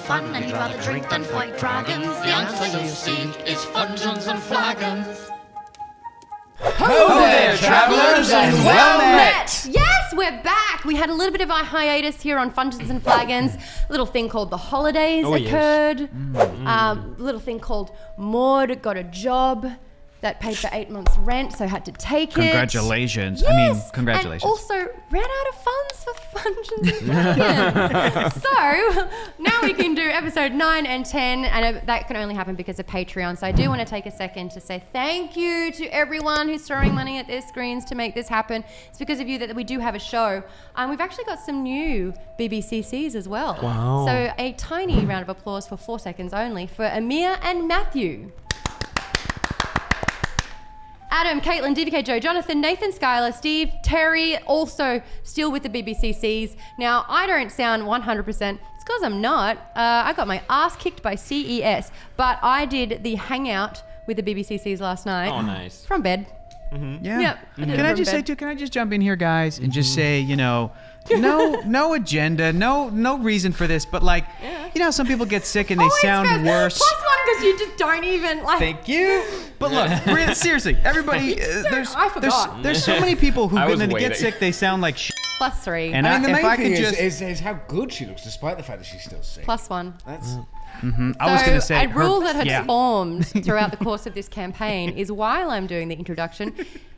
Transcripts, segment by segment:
fun and you'd rather drink than fight dragons, the answer you seek is FUNGEONS and FLAGONS. Ho there, travellers, and well met! Yes, we're back! We had a little bit of a hiatus here on FUNGEONS and FLAGONS. A little thing called the holidays occurred. A little thing called Maude got a job that paid for 8 months' rent, so had to take Congratulations. it. I mean, Yes, congratulations. and also ran out of funds for FUNGEONS and FLAGONS. So now we can do episode 9 and 10, and that can only happen because of Patreon. So I do want to take a second to say thank you to everyone who's throwing money at their screens to make this happen. It's because of you that we do have a show. We've actually got some new BBCCs as well. Wow. So a tiny round of applause for 4 seconds only for Amir and Matthew. Adam, Caitlin, DVK, Joe, Jonathan, Nathan, Skylar, Steve, Terry, also still with the BBCCs. Now, I don't sound 100%. It's because I'm not. I got my ass kicked by CES, but I did the hangout with the BBCCs last night. Oh, nice. From bed. Yeah. Yep, I did it Can I from just say bed. too? Can I just jump in here, guys, and just say, no agenda, no reason for this, but like, how some people get sick and they Always sound first. worse. Plus one because you just don't even like. Thank you. But look, really, seriously, everybody, I forgot. there's so many people who, I was when they get waiting. sick, they sound like shit. Plus 3. And I mean, the if main I thing could just, is how good she looks, despite the fact that she's still sick. Plus 1. That's I was gonna say a rule that had yeah. formed throughout the course of this campaign is while I'm doing the introduction,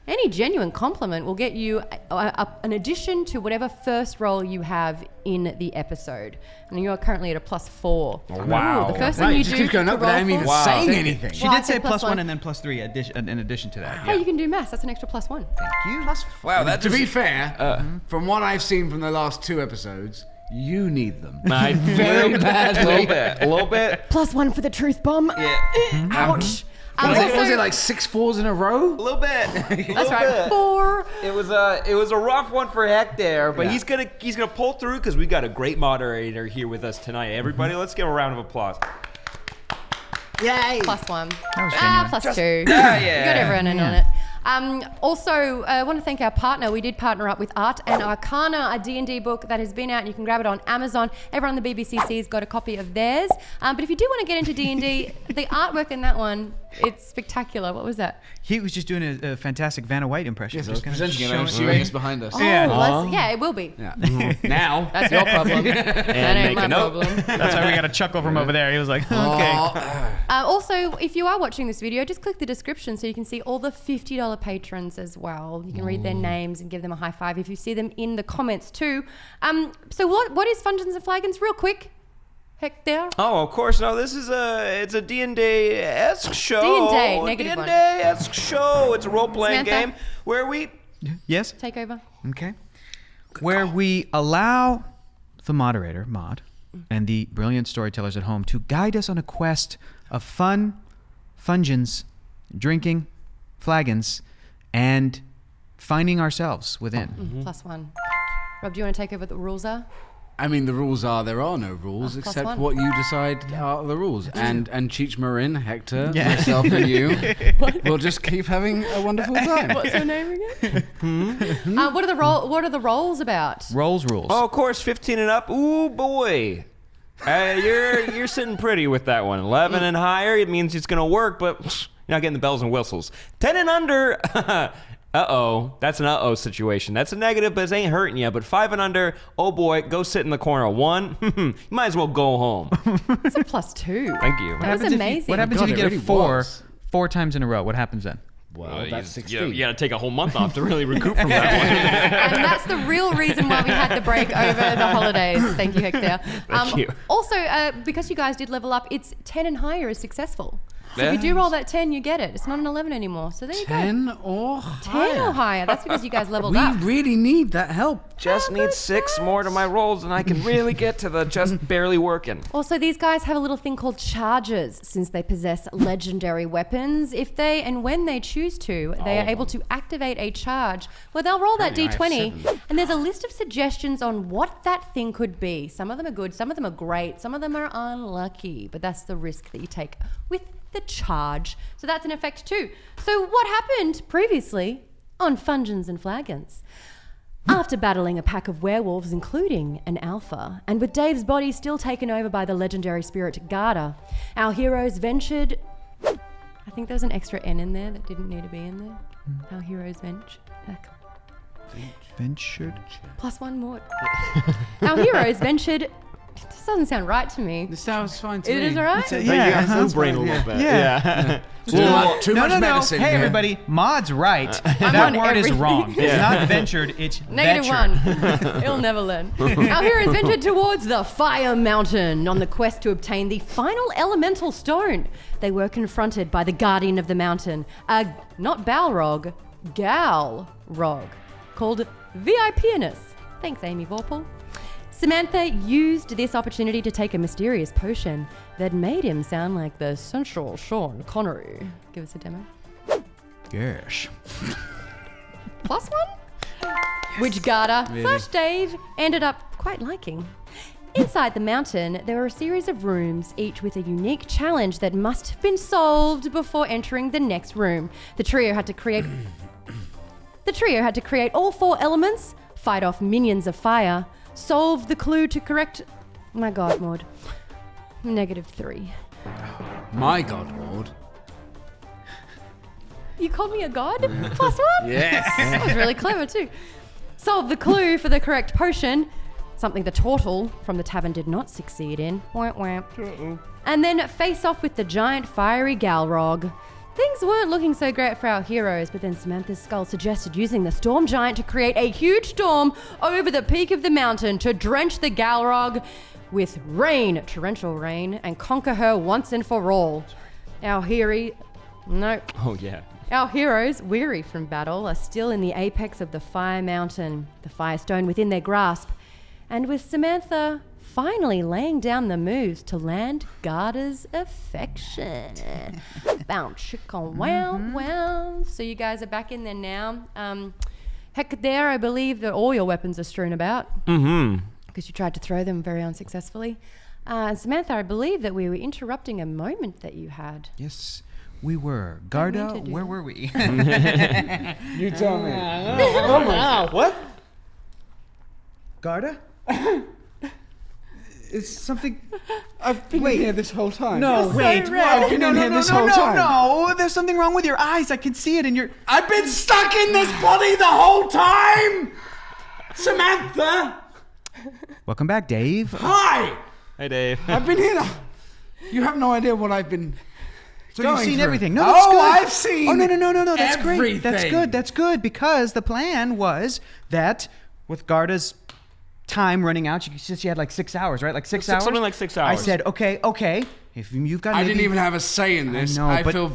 any genuine compliment will get you an addition to whatever first roll you have in the episode. And you are currently at a plus 4. Wow. Ooh, the first right. thing you Just do keep going to up without roll him even for- saying anything. She Well, I did say said plus plus 1 1. and then plus 3 in addition to that. Oh, you can do maths. That's an extra plus 1. Thank you. Wow, that To be fair, from what I've seen from the last 2 episodes, you need them. very badly. A little bit. Plus 1 for the truth bomb. Yeah. Ouch. Was it like 6 4s in a row? A little bit. That's right. 4. It was a rough one for Hector, but he's gonna pull through because we got a great moderator here with us tonight. Everybody, let's give a round of applause. Yay! Plus 1. That was genuine. Plus 2. yeah. You got everyone in on it. Also, I want to thank our partner. We did partner up with Art and Arcana, a D&D book that has been out, and you can grab it on Amazon. Everyone on the BBCC's got a copy of theirs. But if you do want to get into D&D, the artwork in that one, it's spectacular. What was that? He was just doing a fantastic Vanna White impression. Yes, I was Just presenting it. showing I'm assuming it's behind us. Yeah, it will be. Yeah. Now. That's your problem. That ain't make my a note. problem. That's why we got a chuckle from over there. He was like, okay. Also, if you are watching this video, just click the description so you can see all the $50 patrons as well. You can read their names and give them a high five if you see them in the comments too. So what is FUNGEONS and FLAGONS? Real quick. Hector? Oh, of course. No, this is it's a D&D-esque show. D&D, negative one. D&D-esque show. It's a role-playing Samantha? game where we... Yes? Take over. Okay. Where we allow the moderator, Maude, and the brilliant storytellers at home to guide us on a quest of fun, FUNGEONS, drinking, flagons, and finding ourselves within. Plus 1. Rob, do you want to take over what the rules are? I mean, the rules are there are no rules plus except 1. what you decide are the rules. And Cheech Marin, Hector, Yeah. myself, and you will just keep having a wonderful time. What's her name again? What are the roles about? Rolls rules. Oh, of course, 15 and up. Ooh, boy. You're sitting pretty with that one. 11 and higher, it means it's going to work, but you're not getting the bells and whistles. 10 and under, uh-oh. That's an uh-oh situation. That's a negative, but it ain't hurting you. But 5 and under, oh boy, go sit in the corner. 1, you might as well go home. It's a plus 2. Thank you. That was amazing. What happens God, if you it get a really 4 was. 4 times in a row? What happens then? Well, that's 16. You got to take a whole month off to really recoup from that one. And that's the real reason why we had the break over the holidays. Thank you, Hector. Thank you. Also, because you guys did level up, it's 10 and higher is successful. So if you do roll that 10, you get it. It's not an 11 anymore. So there you go. 10 or 10 or higher. That's because you guys leveled We up. really need that help. Just need 6 more to my rolls, and I can really get to the just barely working. Also, these guys have a little thing called charges, since they possess legendary weapons. If they and when they choose to, they are able to activate a charge. Well, they'll roll that Apparently I have D20, and there's a list of suggestions on what that thing could be. Some of them are good, some of them are great, some of them are unlucky, but that's the risk that you take with the charge. So that's an effect too. So what happened previously on FUNGEONS and FLAGONS? After battling a pack of werewolves, including an alpha, and with Dave's body still taken over by the legendary spirit Garda, our heroes ventured... I think there's an extra N in there that didn't need to be in there. Our heroes Ventured. Plus one more. Our heroes ventured... This doesn't sound right to me. This sounds fine to It me. is all right? So you got flu brain a little bit. Yeah. Too much medicine. Hey, here. everybody. Maud's right. on That word is everything. wrong. It's not ventured, it's -1. ventured. He'll never learn. Our heroes ventured towards the Fire Mountain on the quest to obtain the final elemental stone. They were confronted by the guardian of the mountain, not Balrog, Galrog, called VIPness. Thanks, Amy Vorpal. Samantha used this opportunity to take a mysterious potion that made him sound like the sensual Sean Connery. Give us a demo. Yes. +1? Which Garda / Dave ended up quite liking. Inside the mountain, there were a series of rooms, each with a unique challenge that must have been solved before entering the next room. The trio had to create all 4 elements, fight off minions of fire, solve the clue to correct... My God, Maude. -3. My God, Maud. You called me a god? +1? Yes. That was really clever too. Solve the clue for the correct potion, something the turtle from the tavern did not succeed in. Wah, wah. And then face off with the giant fiery Galrog. Things weren't looking so great for our heroes, but then Samantha's skull suggested using the storm giant to create a huge storm over the peak of the mountain to drench the Galrog with rain, torrential rain, and conquer her once and for all. Our heroes, weary from battle, are still in the apex of the Fire Mountain, the Firestone within their grasp, and with Samantha finally laying down the moves to land Garda's affection. Bounce, chicken, wow. So you guys are back in there now. Hector, I believe that all your weapons are strewn about. Because you tried to throw them very unsuccessfully. And Samantha, I believe that we were interrupting a moment that you had. Yes, we were. Garda, to do where that. were we? You tell me. What? Garda? It's something... I've been here this whole time. No, wait. I've been in here this whole time. No, there's something wrong with your eyes. I can see it in your... I've been stuck in this body the whole time! Samantha! Welcome back, Dave. Hi! Hey, Dave. I've been here. You have no idea what I've been So you've going seen through. everything. No, that's good. I've seen Oh, no. That's great. That's everything. That's good because the plan was that with Garda's time running out, she said she had like 6 hours, right? Like 6 hours? Something like 6 I hours. said, okay. If you've got I maybe... didn't even have a say in this. know, I but- feel...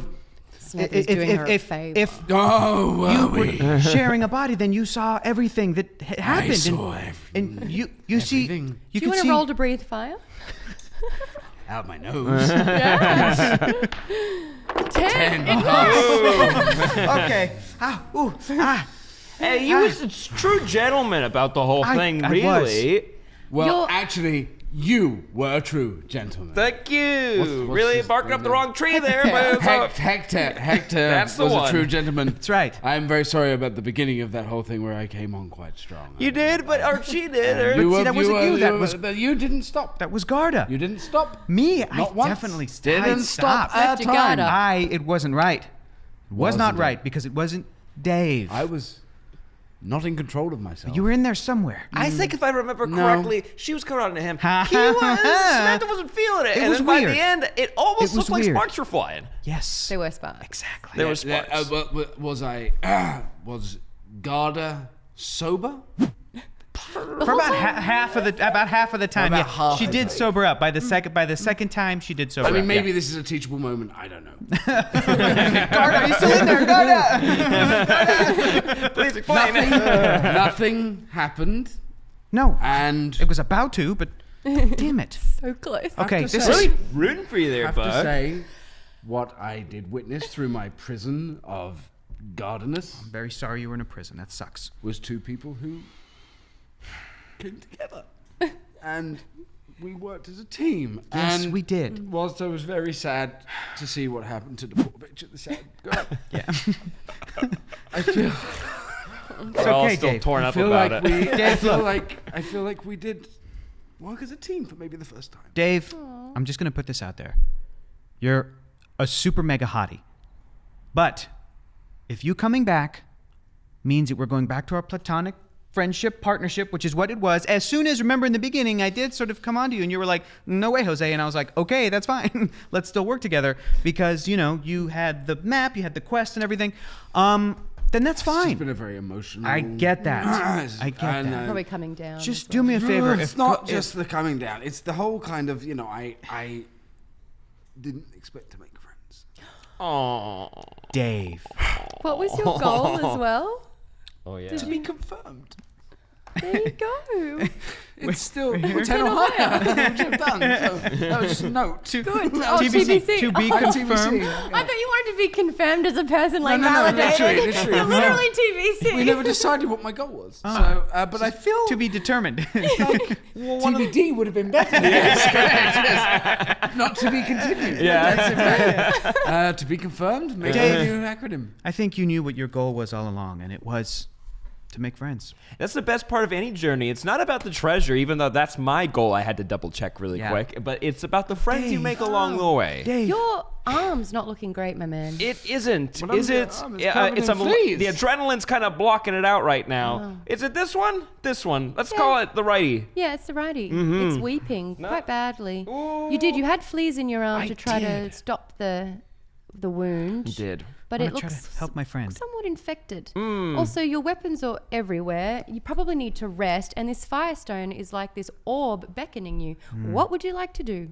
Samantha's doing her a favor. if Oh, you were were sharing a body, then you saw everything that happened. I saw and you see... everything. You Do you could want see... to roll to breathe fire? out my nose. 10. Okay. Hey, you was a true gentleman about the whole thing, I really. Well, You're- actually, you were a true gentleman. Thank you. What's Really his barking up the name? wrong tree there, but it's all- Hector That's the was one. a true gentleman. That's right. I'm very sorry about the beginning of that whole thing where I came on quite strong. You did, but or she did. Or see, that wasn't you, that was- You didn't stop. That was Garda. You didn't stop. Me, Not I once. definitely Didn't stop stopped. at Left you time. Garda. It wasn't right. It was not Wasn't right it? because it wasn't Dave. I was not in control of myself. You were in there somewhere. I think if I remember No. correctly, she was coming on to him. Ha, He ha, was. ha. Samantha wasn't feeling it. It and was then by weird. the end, it almost It was looked like weird. sparks were flying. Yes. There were sparks. Exactly. There were sparks. Was Garda sober? For about half of the time, About yeah, half she of did it. sober up. By the second time, she did sober I mean, up. maybe this is a teachable moment. I don't know. Garda, are you still in there? Garda! Please explain. Nothing happened, No, and it was about to, but damn it. So close. Okay, to this say- is Really rooting for you there, I have to bud. say, what I did witness through my prison of Gardeness very sorry you were in a prison. That sucks. was two people who came together, and we worked as a team. Yes, and we did. Whilst I was very sad to see what happened to the poor bitch at the sad girl, Yeah. I feel We're all okay, still Dave. torn I up feel about like it. I feel like we did work as a team for maybe the first time. Dave, I'm just going to put this out there. You're a super mega hottie. But if you coming back means that we're going back to our platonic friendship, partnership, which is what it was. As soon as, remember in the beginning, I did sort of come on to you and you were like, no way, Jose. And I was like, okay, that's fine. Let's still work together because, you know, you had the map, you had the quest and everything. Then that's It's fine. been a very emotional. I get that. I get I that. know. Probably coming down. Just as do well. me a favor. It's not just the coming down. It's the whole kind of, you know, I didn't expect to make friends. Oh. Dave. What was your goal as well? Oh yeah. To be confirmed. There you go. It's still 10 or higher, which I've done. So that was just a note. Good. TBC. TBC. To be Oh, confirmed. I thought you wanted to be confirmed as a person, like No, validated. literally. Literally TBC. We never decided what my goal was. So, but I feel To be determined. TBD would have been better. Yes, correct. Yes. Not to be continued. Yeah. To be confirmed. Maybe Dave. a new acronym. I think you knew what your goal was all along, and it was to make friends. That's the best part of any journey. It's not about the treasure, even though that's my goal. I had to double check really Yeah. quick. But it's about the friends you Dave. make along the way. Dave. Your arm's not looking great, my man. It isn't. Well, Is it? it's covered in fleas. The adrenaline's kind of blocking it out right now. Is it this one? This one. Let's call it the righty. Yeah, it's the righty. It's weeping quite badly. You did. You had fleas in your arm I to try to did. stop the wound. You did. But I'm it gonna try looks to help my friend. somewhat infected. Also, your weapons are everywhere. You probably need to rest. And this firestone is like this orb beckoning you. What would you like to do?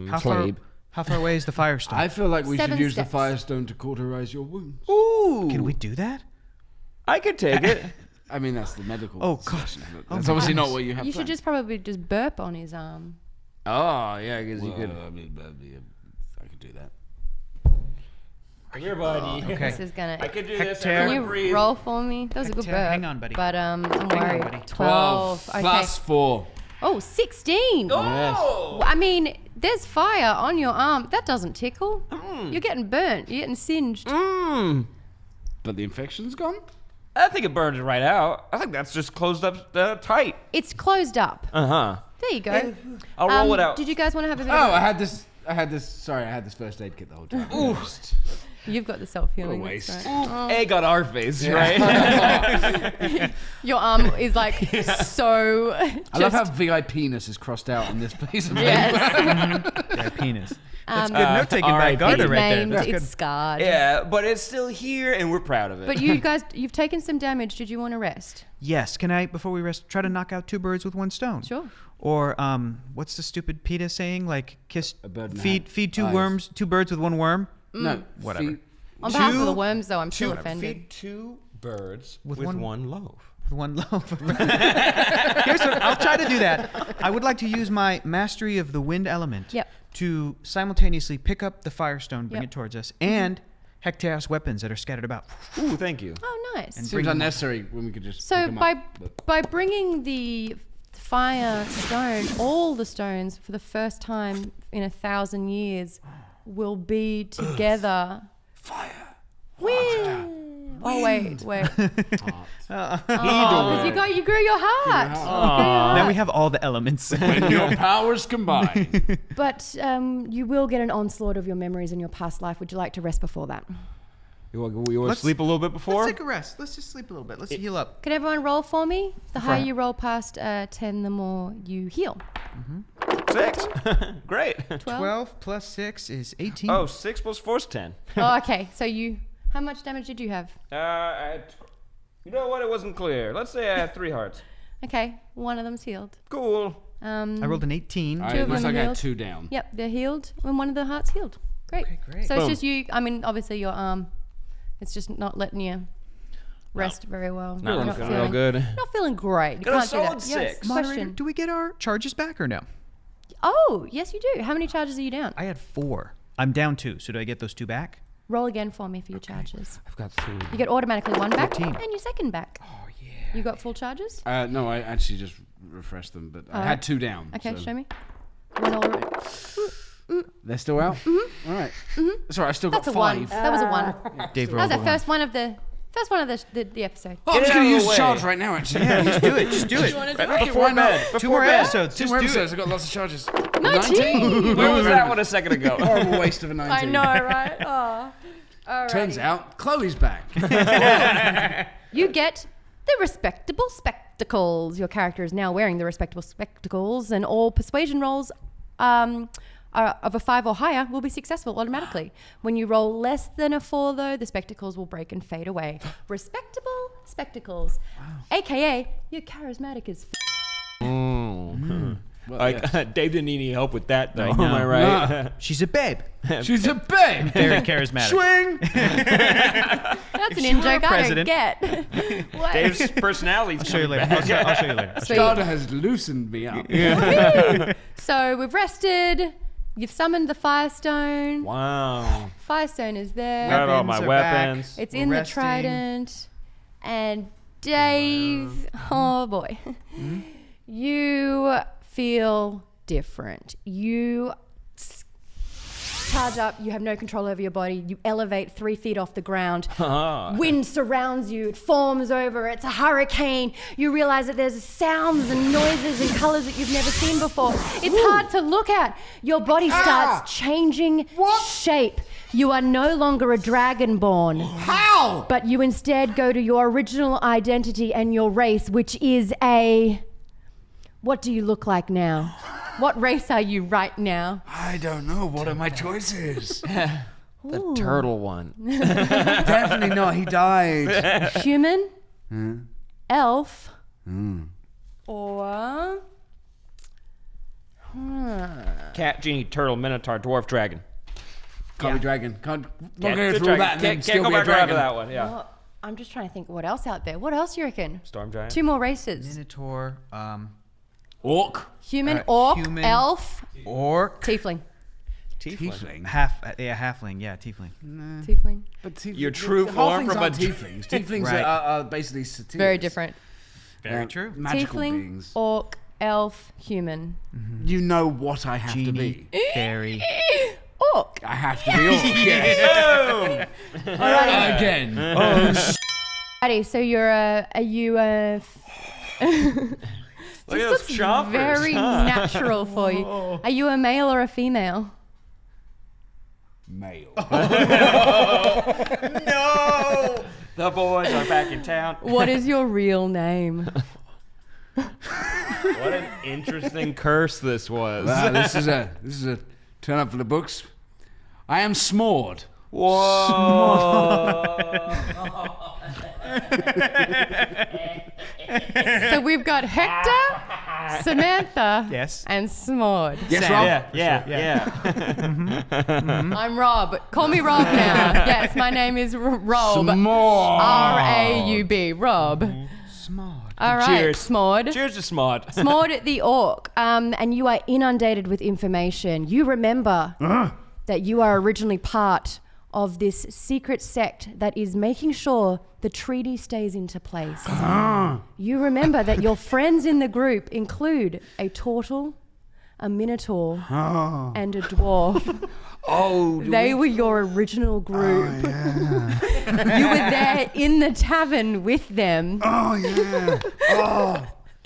How far away is the firestone? I feel like we 7 should use steps. the firestone to cauterize your wounds. Ooh. Can we do that? I could take it. I mean, that's the medical. Oh, gosh. session, but Oh, That's my obviously not goodness. what you have. You should just probably just burp on his arm. Oh, yeah, because you could. I mean, I could do that. Here, buddy. Okay. This is gonna. I could do Hector. this. Can Everyone you breathe. roll for me? That was a good Hector, burp. hang on, buddy. But I'm on, worried. buddy. 12. Okay. Plus 4. Oh, 16. Oh! I mean, there's fire on your arm. That doesn't tickle. You're getting burnt. You're getting singed. But the infection's gone? I think it burned it right out. I think that's just closed up tight. It's closed up. Uh-huh. There you go. I'll roll it out. Did you guys want to have a bit Oh, of I had this first aid kit the whole time. Ooh. You've got the self-healing. What a that's waste. right. Egg on our face, right? Your arm is like so. I love how VIP-ness is crossed out on this piece of paper. Yes. Their penis. That's Um, good note taken by R.I.P. Garda It's right there. named. That's It's good. scarred. Yeah, but it's still here, and we're proud of it. But you guys, you've taken some damage. Did you want to rest? Yes. Can I, before we rest, try to knock out 2 birds with 1 stone? Sure. Or what's the stupid PETA saying? Like kiss, A bird in the feed hand. 2 Eyes. worms, 2 birds with 1 worm. No, Whatever. feet- On behalf of Two- the worms, though, I'm still Two- offended. Feed 2 birds With with one- one loaf. With 1 loaf. Here's what I'll try to do that. I would like to use my mastery of the wind element Yep. to simultaneously pick up the firestone, bring Yep. it towards us, and Hector's weapons that are scattered about. Ooh, thank you. Oh, nice. And Seems bring them up. unnecessary when we could just So pick 'em by up, but- by bringing the fire stone, all the stones for the first time in 1,000 years will be together. Fire. Wind. Oh wait. Heart. Because you grew your heart. You grew your Now we heart. have all the elements. When your powers combine. But you will get an onslaught of your memories in your past life. Would you like to rest before that? You want to Let's- sleep a little bit before? Let's take a rest. Let's just sleep a little bit. Let's heal up. Could everyone roll for me? The higher you roll past 10, the more you heal. 6. Great. 12. 12 plus 6 is 18. Oh, 6 plus 4 is 10. Oh, okay. So how much damage did you have? You know what? It wasn't clear. Let's say I had 3 hearts. Okay, one of them's healed. Cool. I rolled an 18. I, Two of looks them like I healed. had 2 down. Yep, they're healed, and one of the hearts healed. Great. Okay, great. So Boom. it's just you. I mean, obviously your arm. It's just not letting you rest very well. Not You're feeling real good. Not feeling great. You Got a can't do solid that. Yes. 6. Moderator, Question. do we get our charges back or no? Oh, yes, you do. How many charges are you down? I had 4. I'm down 2, so do I get those 2 back? Roll again for me for your charges. I've got 3. You get automatically 1 back 14. and your second back. Oh, yeah. You got full charges? No, I actually just refreshed them, but I Alright. had 2 down. Okay, so- show me. One already. They're still out? Mm-hmm. All right. Sorry, I still That's got a 1. 5. That was a 1. Dave That was rolled the a 1. first one of the First one of the episode. Oh, I'm Get just out going to of the use the way. charge right now, actually. Yeah, just do it. Just do it. Before bed. Two more episodes. Two Just more do episodes. it. I've got lots of charges. 19. Where was that one a second ago? Horrible waste of a 19. I know, right? Oh. Alrighty. Turns out, Chloe's back. You get the respectable spectacles. Your character is now wearing the respectable spectacles, and all persuasion rolls of a 5 or higher will be successful automatically. When you roll less than a 4, though, the spectacles will break and fade away. Respectable spectacles, aka you're charismatic as Dave didn't need any help with that, though. No. Am I right? She's a babe. She's a babe. Very charismatic. Swing. That's an she in were a joke I don't president- get. What? Dave's personality's I'll show you later. I'll show you later. Sweet. Starter has loosened me up. So we've rested. You've summoned the Firestone. Wow. Firestone is there. Got all my Weapons are back. weapons. It's We're in resting. the trident. And Dave, oh boy. You feel different. You charge up. You have no control over your body. You elevate 3 feet off the ground. Wind surrounds you. It forms over. It's a hurricane. You realize that there's sounds and noises and colors that you've never seen before. It's hard to look at. Your body starts changing shape. You are no longer a dragonborn. How? But you instead go to your original identity and your race, which is a... What do you look like now? What race are you right now? I don't know. What are my choices? The turtle one. Definitely not. He died. Human? Elf? Or... Cat, genie, turtle, minotaur, dwarf, dragon. Can't be dragon. Can't Can't go do through all dragon. that and then Can't still go be a back around to dragon. that one. Yeah. Well, I'm just trying to think what else out there. What else you reckon? Storm giant. 2 more races. Minotaur, Orc. Human, orc, human. elf, orc, tiefling. Tiefling. halfling, yeah, tiefling. Tiefling. But tiefling, Your true the form halflings from aren't a- tieflings. Tieflings Right. are basically satyrs. Very different. Very true. Magical Tiefling, beings. orc, elf, human. You know what I have to Genie, be. fairy. Orc. I have to be orc. Yes. Alrighty. Again. Alrighty, so you're are you a... Look This at those looks choppers. very natural for you. Are you a male or a female? Male. No! The boys are back in town. What is your real name? What an interesting curse this was. Wow, this is a turn up for the books. I am Smord. Whoa. So we've got Hector, Samantha, Yes. and Smord. Yes, Sam. Rob? Yeah. I'm Rob. Call me Rob now. Yes, my name is Rob. Smord. R-A-U-B. Rob. Smart. All right, Cheers. Smord. Cheers to Smart. Smord the orc. And you are inundated with information. You remember that you are originally part of this secret sect that is making sure the treaty stays into place. You remember that your friends in the group include a turtle, a minotaur, and a dwarf. Oh, They were your original group. You were there in the tavern with them. oh yeah.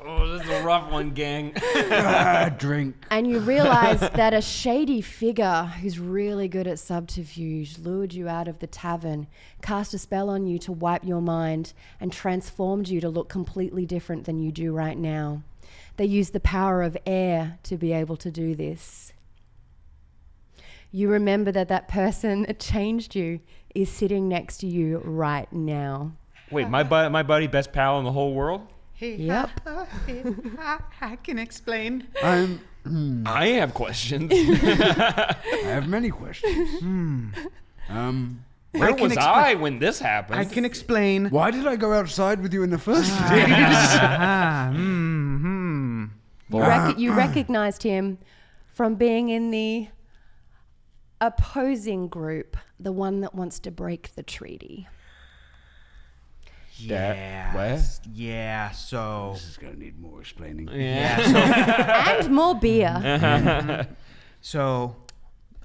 Oh, this is a rough one, gang. Drink. And you realize that a shady figure who's really good at subterfuge lured you out of the tavern, cast a spell on you to wipe your mind, and transformed you to look completely different than you do right now. They used the power of air to be able to do this. You remember that person that changed you is sitting next to you right now. Wait, my buddy, best pal in the whole world? Yep. I can explain. I have questions. have many questions. Where was I when this happened? I can explain. Why did I go outside with you in the first place? You recognized him from being in the opposing group, the one that wants to break the treaty. Yeah. Yeah, so. This is gonna need more explaining. Yeah, so. And more beer. So,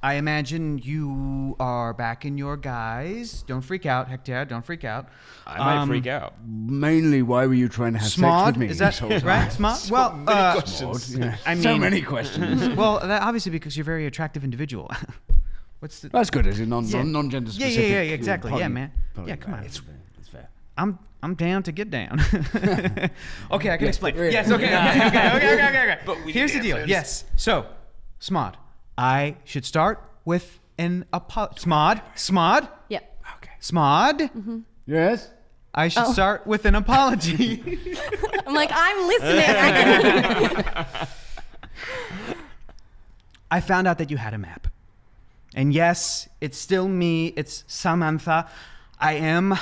I imagine you are back in your guise. Don't freak out, Hector. Don't freak out. I might freak out. Mainly, why were you trying to have sex with me? Is that this whole time? right? Smod? Well, questions. Yeah. I mean, so many questions. well, that obviously because you're a very attractive individual. What's the? That's good, as in non-gender Yeah, specific. yeah, exactly. Yeah, man. Yeah, come on. It's fair. I'm down to get down. Okay, I can explain. really? Yes, okay. But we Here's the need deal. answers. Yes. So, Smod, I should start with an Smod. Yep. Okay. Smod. Yes? I should start with an apology. I'm like, I'm listening. I found out that you had a map. And yes, it's still me. It's Samantha. I am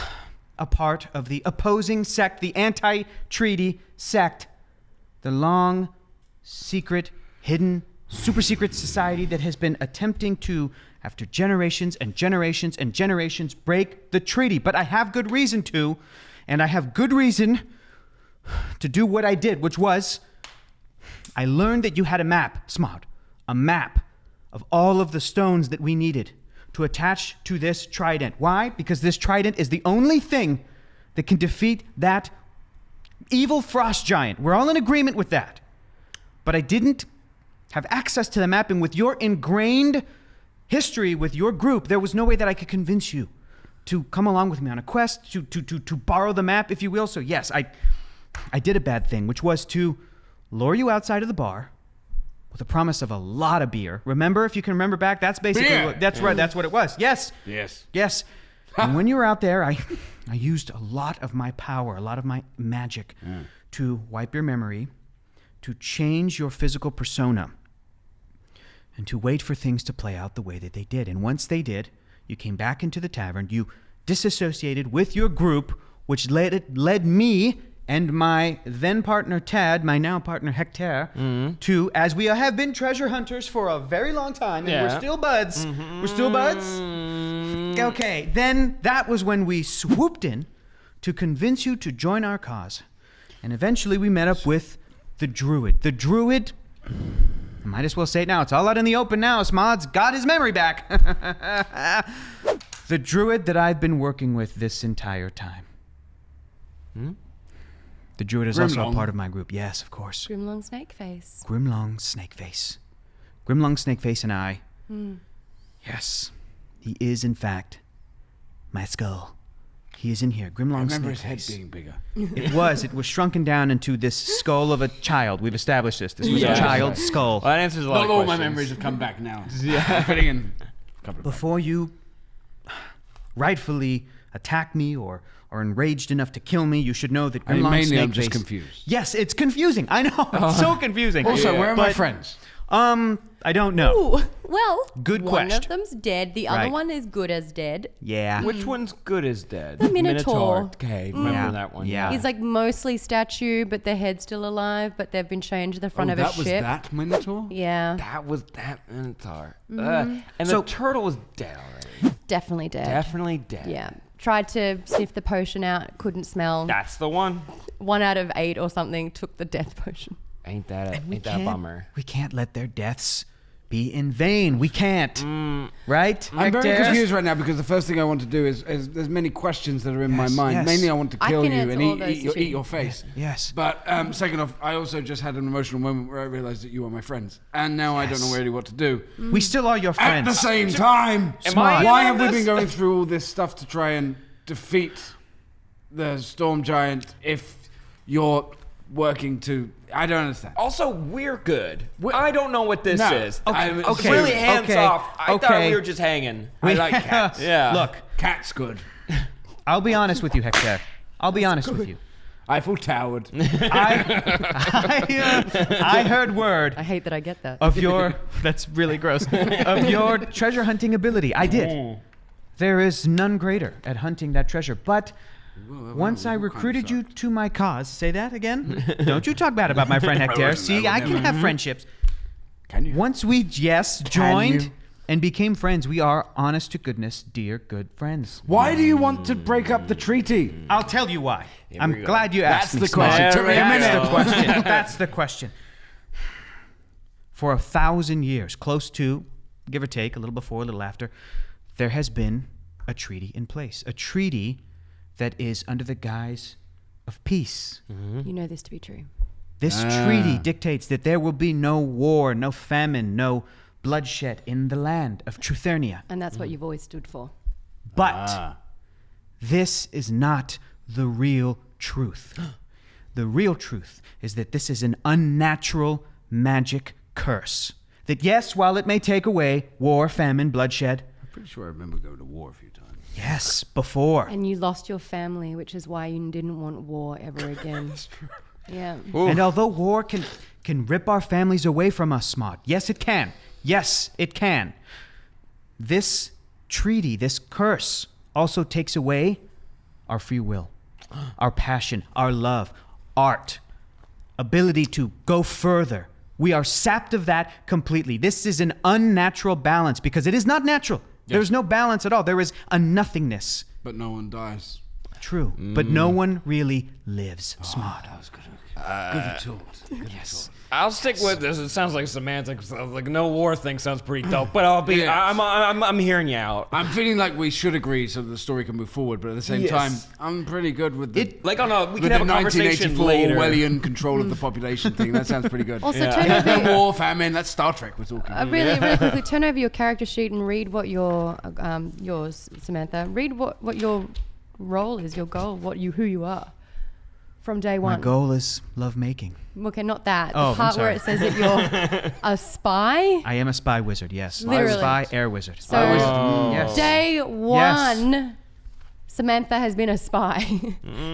a part of the opposing sect, the anti-treaty sect, the long, secret, hidden, super secret society that has been attempting to, after generations and generations and generations, break the treaty. But I have good reason to, and I have good reason to do what I did, which was, I learned that you had a map, Smod, a map of all of the stones that we needed to attach to this trident. Why? Because this trident is the only thing that can defeat that evil frost giant. We're all in agreement with that. But I didn't have access to the mapping. With your ingrained history with your group, there was no way that I could convince you to come along with me on a quest, to borrow the map, if you will. So yes, I did a bad thing, which was to lure you outside of the bar with a promise of a lot of beer. Remember, if you can remember back, that's basically Beer. that's right, that's what it was. Yes. Yes. And when you were out there, I used a lot of my power, a lot of my magic to wipe your memory, to change your physical persona, and to wait for things to play out the way that they did. And once they did, you came back into the tavern, you disassociated with your group, which led me and my then partner Tad, my now partner Hector, to, as we have been treasure hunters for a very long time, and we're still buds. We're still buds? Okay, then that was when we swooped in to convince you to join our cause. And eventually we met up with the Druid. The Druid, I might as well say it now, it's all out in the open now, Smod's got his memory back. The Druid that I've been working with this entire time. The Druid is also a Grimlong. part of my group. Yes, of course. Grimlong Snakeface. Grimlong Snakeface. Grimlong Snakeface and I. Yes, he is in fact my skull. He is in here. I Grimlong remember his head Snakeface. being bigger. It was shrunken down into this skull of a child. We've established this. This was Yeah. a child's skull. Well, that answers a lot Not of all questions. my memories have come back now. I'm fitting in a couple of Before you rightfully attack me or are enraged enough to kill me, you should know that I mean, Grimlong mainly I'm Snakeface- just confused. Yes, it's confusing. I know. It's so confusing. Also, where are my But, friends? I don't know. Ooh, well, Good one quest. of them's dead. The other Right. one is good as dead. Yeah. Which one's good as dead? The Minotaur. Okay, remember Yeah. that one. Yeah. He's like mostly statue, but their head's still alive, but they've been chained to the front of a that was ship. that Minotaur? Yeah, That was that Minotaur. Mm-hmm. And So- the turtle was dead already. definitely dead. Definitely dead. Yeah. Tried to sniff the potion out, couldn't smell. That's the one. 1 out of 8 or something took the death potion. Ain't that We ain't that a bummer? We can't let their deaths be in vain. We can't. Right? I'm very Hector? confused right now because the first thing I want to do is there's many questions that are in my Yes, mind. yes. Mainly I want to I kill can you answer and all those too. eat your face. Yes. But second off, I also just had an emotional moment where I realized that you are my friends. And now I don't know really what to do. We still are your At friends. the same time, Am I why in have we this? been going through all this stuff to try and defeat the storm giant if you're working to... I don't understand. Also, we're good. I don't know what this No. is. Okay, I'm okay, really hands okay, off. I thought okay. we were just hanging. I like cats. Yeah. Look, Cat's good. I'll be honest with you, Hector. I'll be honest with you. Eiffel Towered. I heard word I hate that I get that. of your... That's really gross. Of your treasure hunting ability. I did. There is none greater at hunting that treasure. But once I recruited you to my cause... Say that again? Don't you talk bad about my friend Hector. See, I can have friendships. Can you? Once we, joined and became friends, we are, honest to goodness, dear good friends. Why do you want to break up the treaty? I'll tell you why. we I'm go. glad you asked That's me. the Smart. question. Took me a That's minute. the question. That's the question. For 1,000 years, close to give or take, a little before, a little after, there has been a treaty in place. A treaty that is under the guise of peace. You know this to be true. This treaty dictates that there will be no war, no famine, no bloodshed in the land of TRUTHernia. And that's what you've always stood for. But this is not the real truth. The real truth is that this is an unnatural magic curse. That yes, while it may take away war, famine, bloodshed, I'm pretty sure I remember going to war a few times. yes, before. And you lost your family, which is why you didn't want war ever again. That's true. Yeah. And although war can rip our families away from us, Maude, yes, it can. Yes, it can. This treaty, this curse, also takes away our free will, our passion, our love, art, ability to go further. We are sapped of that completely. This is an unnatural balance because it is not natural. There is no balance at all. There is a nothingness. But no one dies. True. But no one really lives. Smart. That was good. Good retort. Good retort. I'll stick with this. It sounds like semantics. Like no war thing sounds pretty dope. But I'll be. I'm hearing you out. I'm feeling like we should agree so the story can move forward, but at the same time, I'm pretty good with the Like on a we with can have the a conversation 1984 later. Orwellian control of the population thing. That sounds pretty good. Also, turn over, No war, famine. That's Star Trek we're talking. really quickly, turn over your character sheet and read what your yours, Samantha. Read what your role is, your goal, who you are from day one. My goal is lovemaking. Okay, not that. Oh, The I'm part where sorry. it says that you're a spy. I am a spy wizard, yes. Literally. Spy air wizard. So Yes. day one, Samantha has been a spy.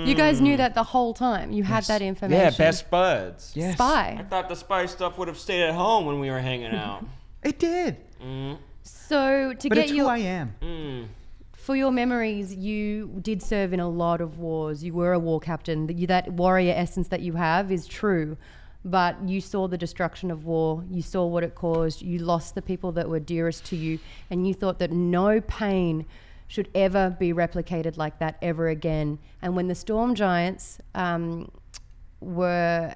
You guys knew that the whole time. You had that information. Yeah, best buds. Yes. Spy. I thought the spy stuff would have stayed at home when we were hanging out. It did. So to But get it's who your I am. for your memories, you did serve in a lot of wars. You were a war captain. That warrior essence that you have is true. But you saw the destruction of war. You saw what it caused. You lost the people that were dearest to you. And you thought that no pain should ever be replicated like that ever again. And when the Storm Giants were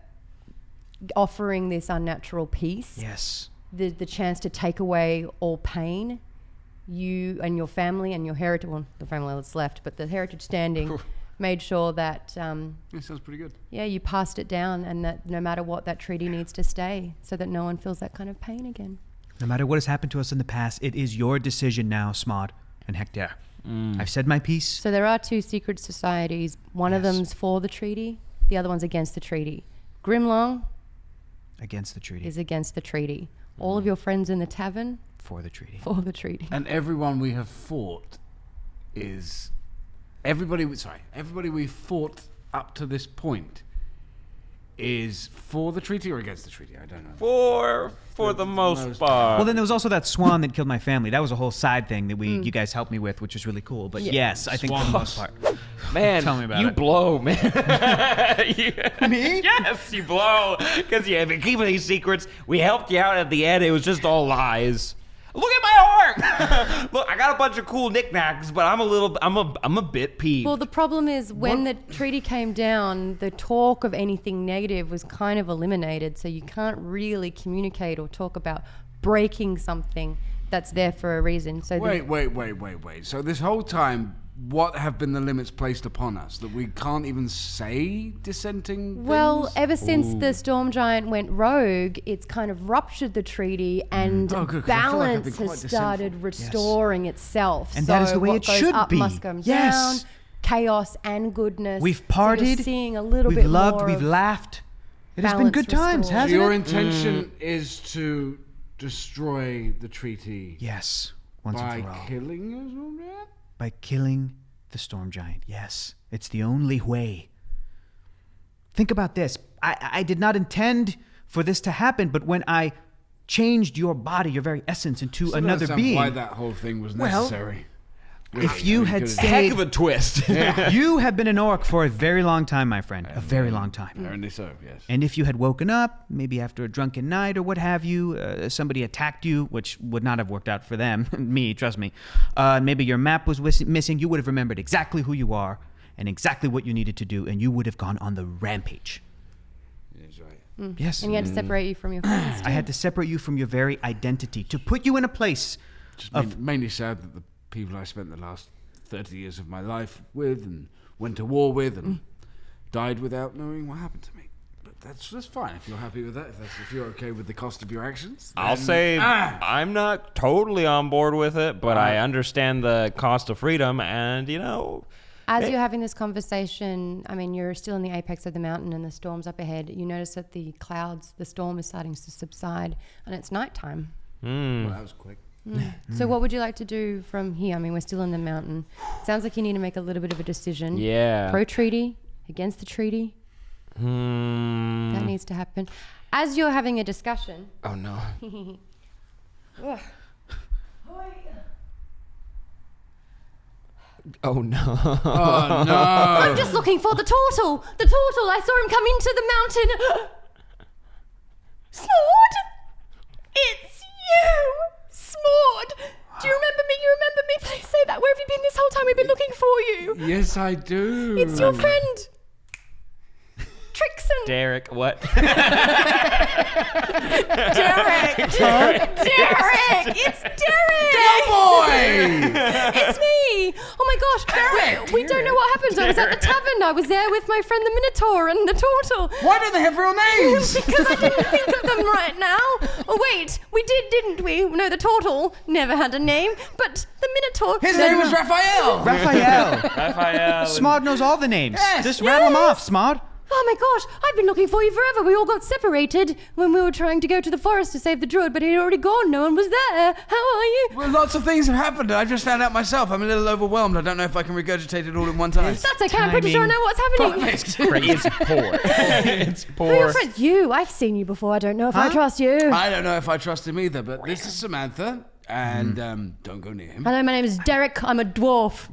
offering this unnatural peace, Yes. the chance to take away all pain, you and your family and your heritage, well, the family that's left, but the heritage standing made sure that, That sounds pretty good. you passed it down, and that no matter what, that treaty needs to stay so that no one feels that kind of pain again. No matter what has happened to us in the past, it is your decision now, Smod and Hector. I've said my piece. So there are two secret societies. One of them's for the treaty, the other one's against the treaty. Grimlong Against the treaty. is against the treaty. All of your friends in the tavern, For the treaty. for the treaty. And everyone we have fought is everybody we fought up to this point is for the treaty or against the treaty. I don't know. For the most part. Well, then there was also that swan that killed my family. That was a whole side thing that you guys helped me with, which was really cool. But yes, I think for the most part. Man, Tell me about you it. blow, man. Me? Yes, you blow. Because you have been keeping these secrets. We helped you out at the end. It was just all lies. Look at my arm. Look, I got a bunch of cool knickknacks, but I'm a bit peeved. Well, the problem is when the treaty came down, the talk of anything negative was kind of eliminated. So you can't really communicate or talk about breaking something that's there for a reason. So Wait. So this whole time, what have been the limits placed upon us that we can't even say dissenting well, things? ever since the Storm Giant went rogue, it's kind of ruptured the treaty, and Oh, good, 'cause I feel like I've been balance quite has dissentful. started restoring itself. And so that is the way what it goes should up be. must come Yes. down. Chaos and goodness. We've So you're partied. seeing a little we've bit loved. more We've of laughed. It has been balance good times, restored. So hasn't your it? intention is to destroy the treaty Yes. Once by and for all. killing us all that? By killing the storm giant. Yes. It's the only way. Think about this. I did not intend for this to happen, but when I changed your body, your very essence, into Still another don't understand being, why that whole thing was Well, necessary. if you had good. stayed, Heck of a twist. you have been an orc for a very long time, my friend. A very long time. Apparently so, yes. And if you had woken up, maybe after a drunken night or what have you, somebody attacked you, which would not have worked out for them, me, trust me. Maybe your map was missing, you would have remembered exactly who you are and exactly what you needed to do, and you would have gone on the rampage. That's right. Yes. And you had to separate you from your friends. I had to separate you from your very identity, to put you in a place Just of... mainly sad that the people I spent the last 30 years of my life with and went to war with and died without knowing what happened to me. But that's fine if you're happy with that. If you're okay with the cost of your actions. I'll then- say I'm not totally on board with it, but I understand the cost of freedom, and As you're having this conversation, I mean, you're still in the apex of the mountain and the storm's up ahead. You notice that the storm is starting to subside and it's nighttime. Well, that was quick. So what would you like to do from here? I mean, we're still in the mountain. Sounds like you need to make a little bit of a decision. Yeah. Pro-treaty, against the treaty. That needs to happen. As you're having a discussion... Oh, no. Oh, no. Oh, no. I'm just looking for the turtle. The turtle. I saw him come into the mountain. Smord? It's you. Smord. Do you remember me? You remember me? Please say that. Where have you been this whole time? We've been looking for you. Yes, I do. It's your friend. Trixon. Derek, what? Derek. Derek. It's Derek. Boy! It's me! Oh my gosh! Derek! We don't know what happened. I was at the tavern. I was there with my friend the Minotaur and the Turtle. Why don't they have real names? Because I didn't think of them right now. Oh wait, we did, didn't we? No, the Turtle never had a name, but the Minotaur. His name was Raphael. Raphael. Smod knows all the names. Just rattle them off, Smod. Oh my gosh, I've been looking for you forever. We all got separated when we were trying to go to the forest to save the Druid, but he'd already gone. No one was there. How are you? Well, lots of things have happened. I just found out myself. I'm a little overwhelmed. I don't know if I can regurgitate it all in one time. That's okay. I'm pretty sure I know what's happening. It's poor. It's Who are poor. your friends? You. I've seen you before. I don't know if I trust you. I don't know if I trust him either, but this is Samantha, and don't go near him. Hello, my name is Derek. I'm a dwarf.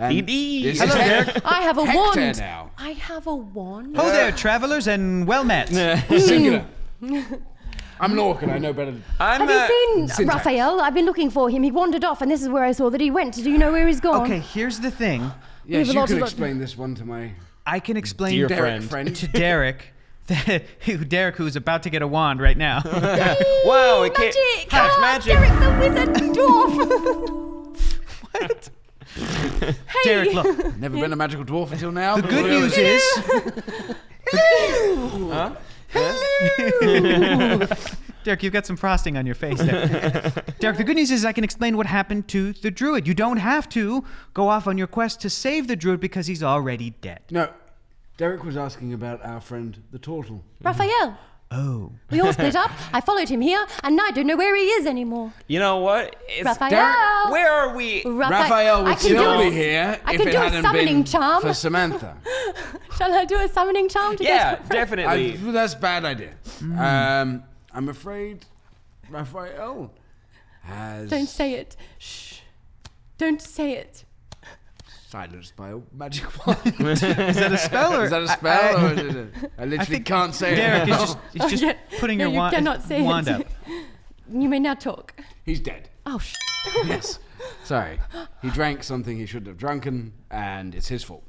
And Indeed. this Hello, is Derek. I have a Hector wand. now. I have a wand. Ho there, travelers, and well met. Singular. I'm an orc and I know better. I'm Have you seen syntax. Raphael? I've been looking for him. He wandered off, and this is where I saw that he went. Do you know where he's gone? Okay, here's the thing. Yes, have a you lot can of- explain this one to my I can explain Dear Derek friend. to Derek, Derek, who's about to get a wand right now. Wow, it can't. Magic! That's Ah, magic. Derek the wizard dwarf. What? Hey. Derek, look. never been a magical dwarf until now. The but good whatever. news is... Huh? Derek, you've got some frosting on your face there. Derek, the good news is I can explain what happened to the Druid. You don't have to go off on your quest to save the Druid because he's already dead. No, Derek was asking about our friend the turtle. Raphael. Oh. We all split up. I followed him here, and I don't know where he is anymore. You know what? It's Raphael. Derek, Where are we? Raphael I would can still do be here I if can it do a hadn't summoning been charm. for Samantha. Shall I do a summoning charm to Yeah, get definitely. That's a bad idea. I'm afraid Raphael has Don't say it. Shh. Don't say it. silenced by a magic wand. Is that a spell or... Is that a spell? or is it I literally think can't say Derek it. is just Yeah. putting No, your you cannot say wand it. up. You may now talk. He's dead. Oh, Yes. Sorry. He drank something he shouldn't have drunken, and it's his fault.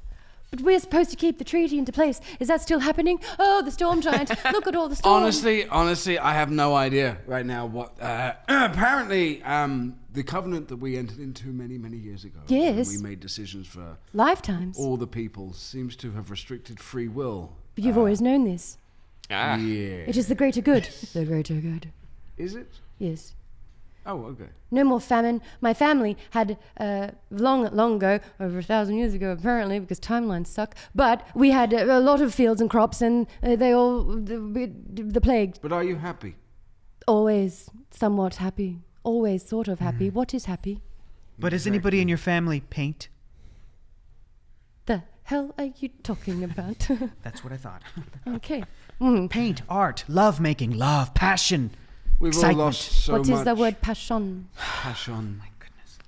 But we're supposed to keep the treaty into place. Is that still happening? Oh, the storm giant. Look at all the storm. Honestly, I have no idea right now what... apparently, the covenant that we entered into many, many years ago... Yes. when we made decisions for Lifetimes. all the people seems to have restricted free will. But you've always known this. Ah. Yeah. It is the greater good. The greater good. Is it? Yes. Oh, okay. No more famine. My family had long ago, over 1,000 years ago apparently, because timelines suck, but we had a lot of fields and crops, and they all, the plague. But are you happy? Always somewhat happy. Always sort of happy. What is happy? But does anybody in your family paint? The hell are you talking about? That's what I thought. Okay. Paint, art, love making, love, passion. We've Excitement. all lost so What much is the word passion? passion.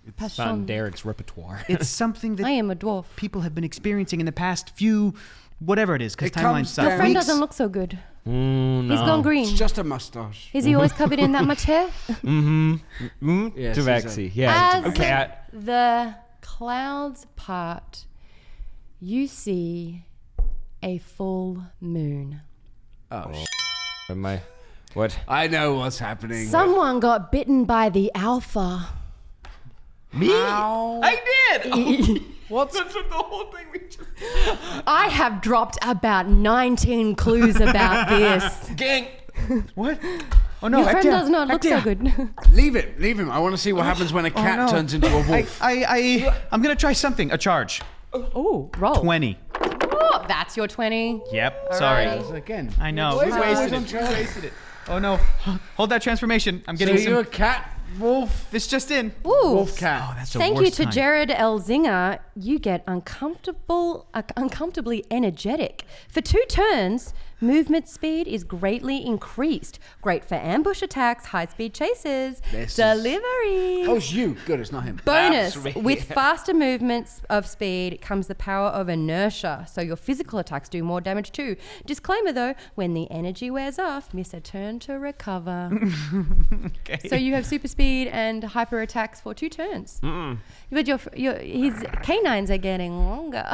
It's Passion. on Derek's repertoire. It's something I that am a dwarf. people have been experiencing in the past few, whatever it is, because It timelines comes suck. Your down. friend Weeks. doesn't look so good. No. He's gone green. It's just a mustache. Is he always covered in that much hair? Yes, Tavaxi, yeah. As Okay. the clouds part, you see a full moon. Am I? What? I know what's happening. Someone got bitten by the alpha. Me? I did. What's That's what the whole thing we just. I have dropped about 19 clues about this. Gang. What? Oh no! Your friend Hector, does not look so Hector. good. Leave him. I want to see what happens when a cat no. turns into a wolf. I'm gonna try something. A charge. Oh, roll. 20. Oh, that's your 20. Yep. Alrighty. Sorry. Again. I know. Always We wasted on it. charge. Wasted it. Oh no! Hold that transformation. I'm So getting you're a some. cat, wolf, This just in. Ooh. wolf cat. Oh, that's the Thank you worst to time. Jared Elzinger. You get uncomfortably energetic. For 2 turns, movement speed is greatly increased. Great for ambush attacks, high-speed chases, This is- delivery. Oh, it's you. Good, it's not him. Bonus, That's me. with faster movements of speed comes the power of inertia, so your physical attacks do more damage too. Disclaimer though, when the energy wears off, miss a turn to recover. Okay. So you have super speed and hyper attacks for 2 turns. But his canines are getting longer.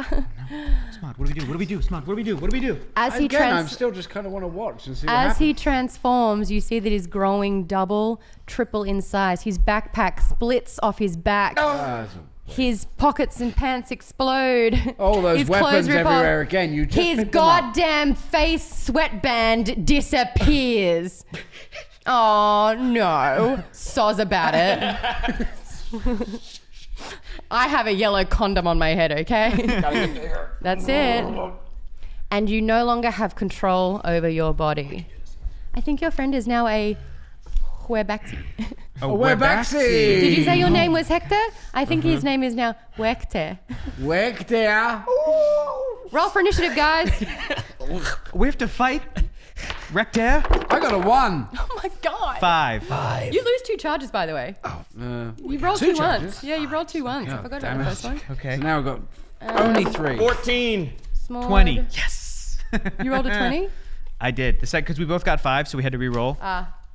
Smart. What do we do? What do we do? Smart. What do we do? What do we do? As he Again, I'm trans- still just kind of want to watch and see what As happens. he transforms, you see that he's growing double, triple in size. His backpack splits off his back. His pockets and pants explode. Oh, those His weapons clothes rip off. everywhere again. You just His picked them up. goddamn face sweatband disappears. Oh no. Soz about it. I have a yellow condom on my head, okay? That's it. And you no longer have control over your body. I think your friend is now a Huebaxi. We're back. Did you say your name was Hector? I think his name is now Hector. Work there. Roll for initiative, guys. We have to fight. Rector. I got a 1. Oh my god. 5. You lose 2 charges, by the way. You rolled 2 2 charges? ones. Yeah, you rolled 2 ones. I forgot about the first one. Okay. So now I've got only 3. 14. Small. 20. Yes. You rolled a 20? I did. The second because we both got 5, so we had to re-roll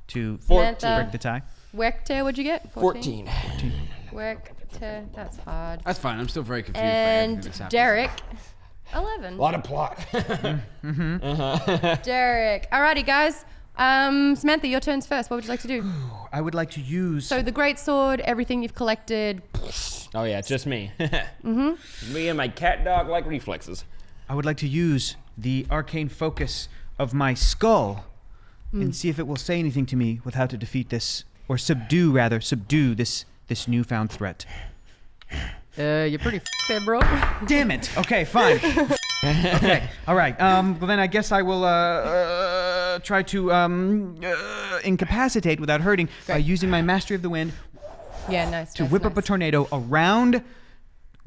to Samantha. break the tie. Hector, what'd you get? 14. Hector, that's hard. That's fine. I'm still very confused by And everything that's happening. Derek, 11. Lot of plot. Derek. Alrighty, guys. Samantha, your turn's first. What would you like to do? I would like to use. So the great sword, everything you've collected. Oh yeah, just me. Me and my cat dog like reflexes. I would like to use the arcane focus of my skull and see if it will say anything to me with how to defeat this, or subdue this newfound threat. You're pretty there, bro. Damn it. Okay, fine. Okay. All right. Well, then I guess I will try to incapacitate without hurting by using my mastery of the wind Yeah, nice. to whip up a tornado around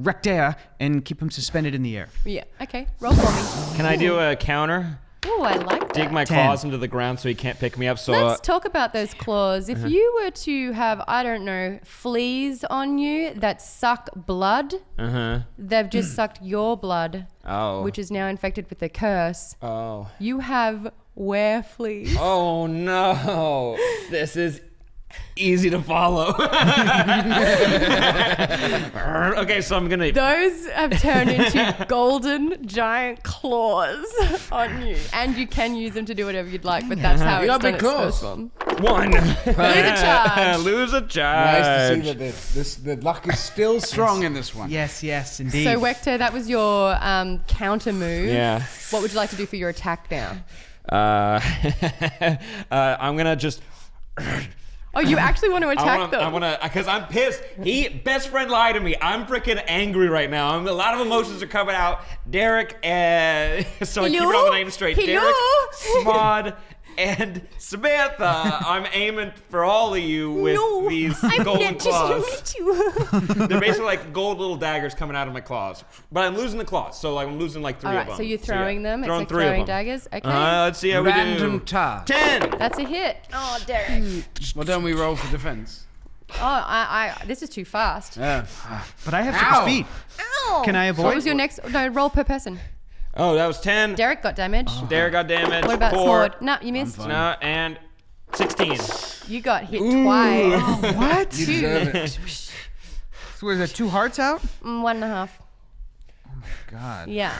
Rectea and keep him suspended in the air. Yeah, okay. Roll for me. Can I do a counter? Ooh, I like that. Dig my 10. claws into the ground so he can't pick me up. So Let's talk about those claws. If you were to have, I don't know, fleas on you that suck blood, they've just sucked your blood, which is now infected with the curse. Oh. You have were fleas. Oh no. This is easy to follow. Okay, so I'm gonna. Those have turned into golden giant claws on you. And you can use them to do whatever you'd like, but that's how You it's got done big its claws. first one. One. Lose a charge. Lose a Nice charge. to see that the luck is still strong in this one. Yes, indeed. So, Hector, that was your counter move. Yeah. What would you like to do for your attack now? I'm gonna just. Oh, you actually want to attack them? I wanna, because I'm pissed. Best friend lied to me. I'm freaking angry right now. A lot of emotions are coming out. Derek, so I keep it all the names straight. Derek, Maude, and Samantha. I'm aiming for all of you with these golden claws. They're basically like gold little daggers coming out of my claws. But I'm losing the claws, so like I'm losing like 3 All of right, them. so you're throwing them. Throwing It's like 3 of throwing them. daggers. Okay. Let's see how we Random do. task. 10. That's a hit. Oh, Derek. Well, don't we roll for defense? Oh, this is too fast. Yeah. But I have Ow. super speed. Ow. Can I avoid? What was your next? No, roll per person. Oh, that was 10. Derek got damage. Derek got damaged. What about 4. Smord? No, you missed. fine. No, and 16. You got hit twice. What? You deserve it. So is that 2 hearts out? 1.5. God. Yeah.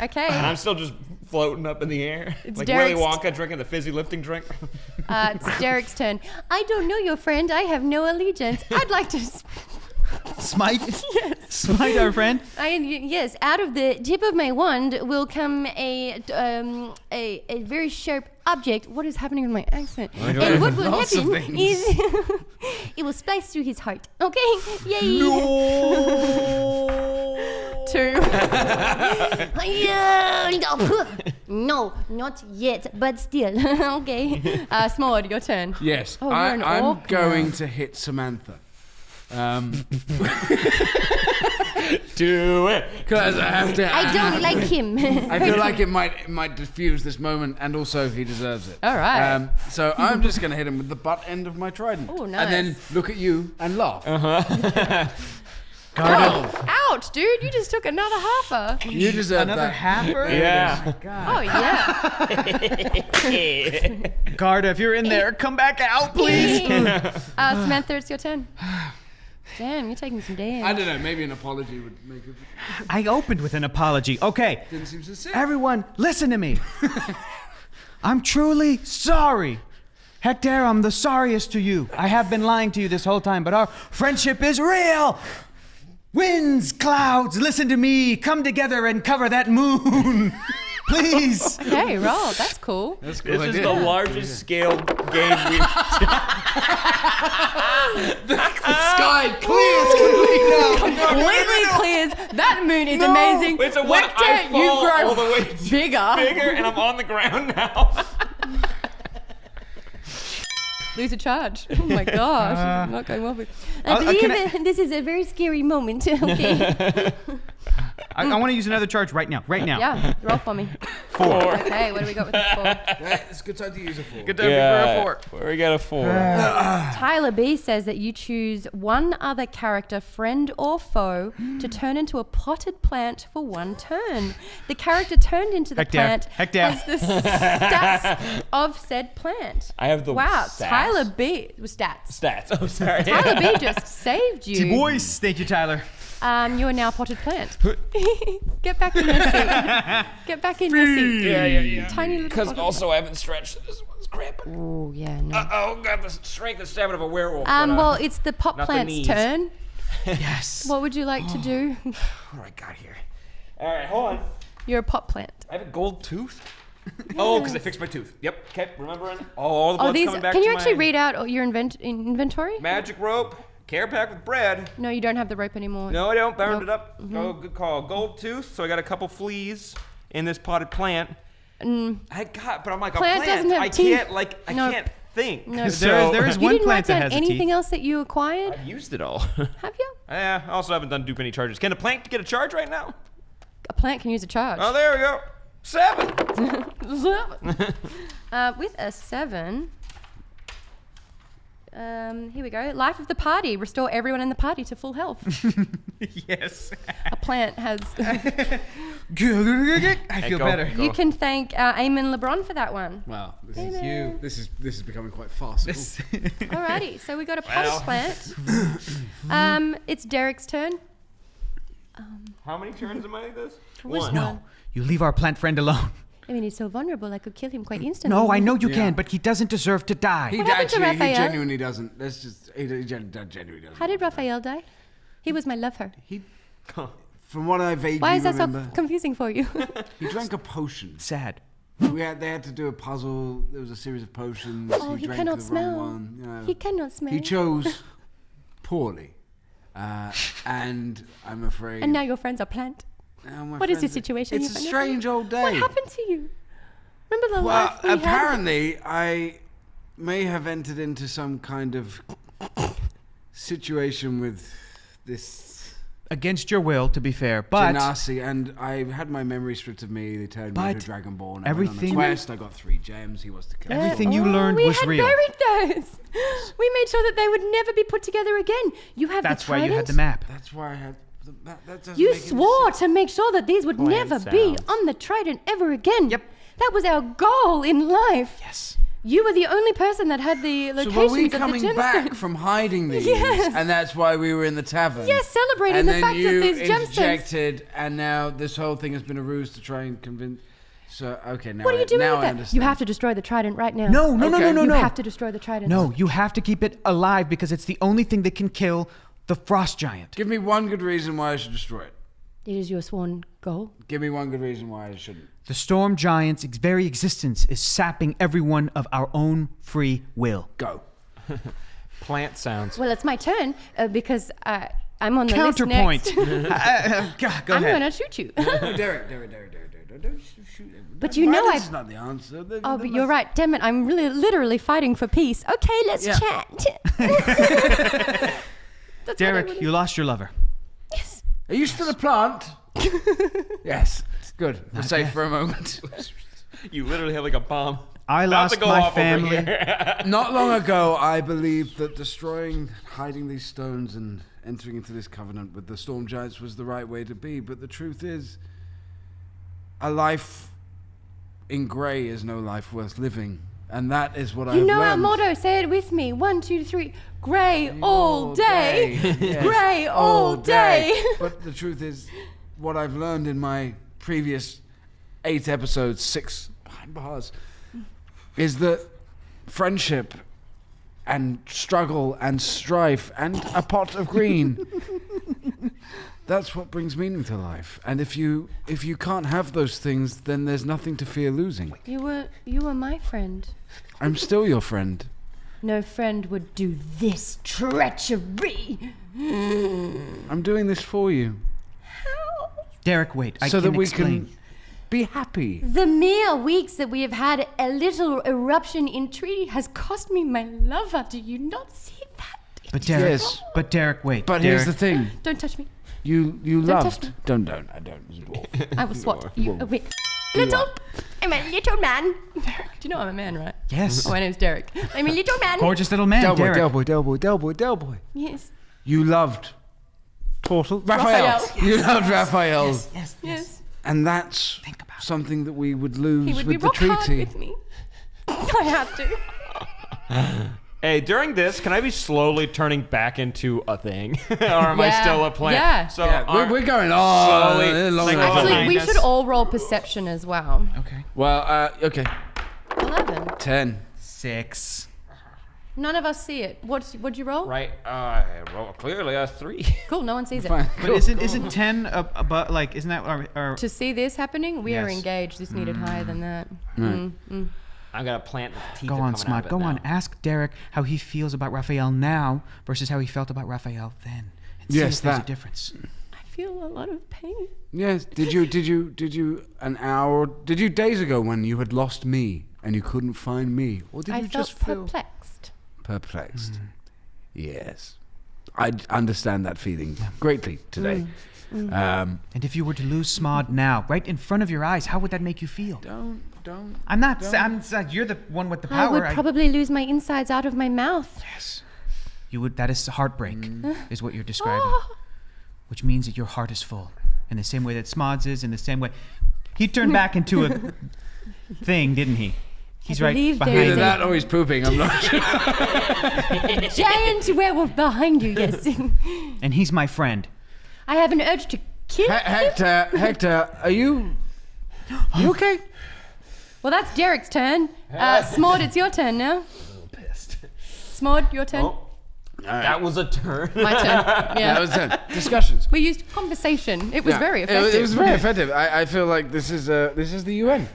Okay. I'm still just floating up in the air. It's like Derek's- Willy Wonka drinking the fizzy lifting drink. It's Derek's turn. I don't know your friend. I have no allegiance. I'd like to... Smite? Smite our friend? Yes, out of the tip of my wand will come a very sharp object. What is happening with my accent? And what will Lots of happen things. is it will splice through his heart. Okay? Yay! No! 2. No, not yet, but still. Okay. Smallwood, your turn. Yes, Oh, you're an I'm orc going now. to hit Samantha. Do it. Because I have to. I don't like him. I feel like it might diffuse this moment, and also he deserves it. All right. So I'm just going to hit him with the butt end of my trident. Oh, And then nice. look at you and laugh. Garden. Ouch, dude. You just took another halfer. You deserve Another that. halfer? Yeah. Oh, yeah. Garda, if you're in there, come back out, please. Samantha, it's your turn. Damn, you're taking some damage. I don't know. Maybe an apology would make it. I opened with an apology. Okay. Didn't seem sincere. Everyone, listen to me. I'm truly sorry. Hector, I'm the sorriest to you. I have been lying to you this whole time, but our friendship is real. Winds, clouds, listen to me. Come together and cover that moon. Please. Okay, roll. That's cool. That's a cool This is idea. the largest scale game we've Sky clears Completely clears. That moon is amazing. It's a what? Hector, I you fall grow all the way bigger. bigger, and I'm on the ground now. Lose a charge. Oh my gosh. I'm not going well with I can believe this is a very scary moment. Okay. I want to use another charge right now. Right now. Yeah, roll for me. 4. Okay, what do we got with the 4? Yeah, it's a good time to use it for. Good time for a 4. Where we got a 4. Tyler B says that you choose one other character, friend or foe, to turn into a potted plant for one turn. The character turned into the Hector, plant Hector. has the stats of said plant. I have the Wow, stats? Tyler B was stats. Stats. Oh, sorry. Tyler B just saved you. Boys, thank you, Tyler. You are now potted plant. Get back in your seat. Get back in your seat. Yeah. Tiny little Because potted also I haven't stretched. This one's cramping. Oh, yeah, no. Oh, got the strength and stamina of a werewolf. Well, it's the pot not the plant's knees. turn. Yes. What would you like to do? what do I got here? All right, hold on. You're a pot plant. I have a gold tooth. Oh, because I fixed my tooth. Yep. Okay, remembering. All the blood's These. coming back Can you to actually my read out your inventory? magic rope, care pack with bread. No, you don't have the rope anymore. No, I don't. Burned Nope. it up. Oh, good call. Gold tooth. So I got a couple fleas in this potted plant. I got, but I'm like Plant a plant. doesn't have I teeth. can't I No. can't think. No. So There is You one didn't plant write that down has a anything teeth. else that you acquired? I've used it all. Have you? Yeah. I also haven't done dupe any charges. Can a plant get a charge right now? A plant can use a charge. Oh, there we go. 7. With a 7. Here we go. Life of the party. Restore everyone in the party to full health. Yes. A plant has. I feel Go. better. You can thank Eamon LeBron for that one. Wow, this Thank you. is becoming quite farcical. Alrighty, so we got a potted Wow. plant. It's Derek's turn. How many turns am I this? Which One. No, you leave our plant friend alone. I mean, he's so vulnerable. I could kill him quite instantly. No, I know you Yeah. can, but he doesn't deserve to die. He What happened to actually, he Raphael? genuinely doesn't. That's just he genuinely doesn't. How did Raphael die? He was my lover. He, from what I vaguely Why is that remember, so confusing for you? he drank a potion. Sad. They had to do a puzzle. There was a series of potions. Oh, he drank cannot the smell. wrong one. You know. He cannot smell. He chose poorly, and I'm afraid. And now your friends are plant. now my What is the friends- situation? It's a strange old day. What happened to you? Remember the Well, life we had? apparently, I may have entered into some kind of situation with this Against your will, to be fair, but Genasi, and I had my memory stripped of me. They turned me But into a Dragonborn. everything- I went on a quest. I got 3 gems. He was to kill me. Everything you learned was we real. had buried those. We made sure that they would never be put together again. You have that's the why you had trident. the map. That's why I had. That doesn't You make any swore sense. to make sure that these would never be sounds. on the trident ever again. Yep. That was our goal in life. Yes. You were the only person that had the locations So were we of the coming gemstones. back from hiding these? Yes. And that's why we were in the tavern? Yes, celebrating and the then fact that you these gemstones... interjected, and now this whole thing has been a ruse to try and convince... So, okay, now What are you doing now with I that? understand. You have to destroy the trident right now. No. You have to destroy the trident. No, you have to keep it alive because it's the only thing that can kill the frost giant. Give me one good reason why I should destroy it. It is your sworn goal. Give me one good reason why I shouldn't. The storm giant's very existence is sapping every one of our own free will. Go. Plant sounds. Well, it's my turn because I'm on the Counterpoint. list next. Go I'm ahead. going to shoot you. Derek, don't shoot him. But you know That's not the answer. Oh, but you're right. Damn it. I'm really literally fighting for peace. Okay, let's Yeah. chat. That's Derek, what I you lost your lover. Yes. Are you still a plant? Yes. Good. We're safe for a moment. You literally have like a bomb. I about lost to go my off over family. here. Not long ago, I believed that destroying, hiding these stones and entering into this covenant with the storm giants was the right way to be. But the truth is, a life in grey is no life worth living. And that is what I've You know our learned. motto. Say it with me. 1, 2, 3. Grey all day. Yes. Grey all day. But the truth is, what I've learned in my previous 8 episodes, 6 behind bars, is that friendship and struggle and strife and a pot of green, that's what brings meaning to life. And if you can't have those things, then there's nothing to fear losing. You were my friend. I'm still your friend. No friend would do this treachery. I'm doing this for you. How? Derek, wait. I so can that we explain. can be happy. The mere weeks that we have had a little eruption in treaty has cost me my lover. Do you not see that? But Derek, Yes. wait. But Derek, here's the thing. Don't touch me. You touch loved. me. Don't. I don't. It's a dwarf. I will swat you Whoa. away. Little. I'm a little man. Do you know I'm a man, right? Yes. Oh, my name's Derek. I'm a little man. Gorgeous little man, Derek. Del boy. Yes. You loved Raphael. You loved Raphael. Yes. And that's something that we would lose He would with be the rock hard treaty. with me. I had to. Hey, during this, can I be slowly turning back into a thing? Or am I Yeah. still a plant? Yeah. So Yeah, we're going on. slowly, long like, enough. Actually, behind we us. should all roll perception as well. Okay. Well, okay. 11. 10. 6. None of us see it. What'd you roll? Right. Clearly a 3. Cool. No one sees it. Fine. But isn't 10 about like isn't that our To see this happening, we are Yes. engaged. This needed higher than that. I'm gonna plant the teeth. Go are on, coming out Smart. of it Go now. on. Ask Derek how he feels about Raphael now versus how he felt about Raphael then. And see Yes, if there's a that. difference. I feel a lot of pain. Yes. Did you days ago when you had lost me and you couldn't find me? Or did I you felt just feel perplexed. perplexed? Yes. I understand that feeling greatly today. And if you were to lose Smod now, right in front of your eyes, how would that make you feel? Don't. I'm not. You're the one with the I power. would probably lose my insides out of my mouth. Yes. You would. That is heartbreak, is what you're describing. Oh. Which means that your heart is full, in the same way that Smod's is. In the same way, he turned back into a thing, didn't he? He's right believe there behind is Either you. that or he's pooping. I'm not sure. Giant werewolf behind you, yes. And he's my friend. I have an urge to kill him. Hector, are you okay? Well, that's Derek's turn. Smord, it's your turn now. A little pissed. Smord, your turn. Oh, that was a turn. My turn. Yeah. That was it. Discussions. We used conversation. It was Yeah, very effective. It was very effective. I feel like this is the UN.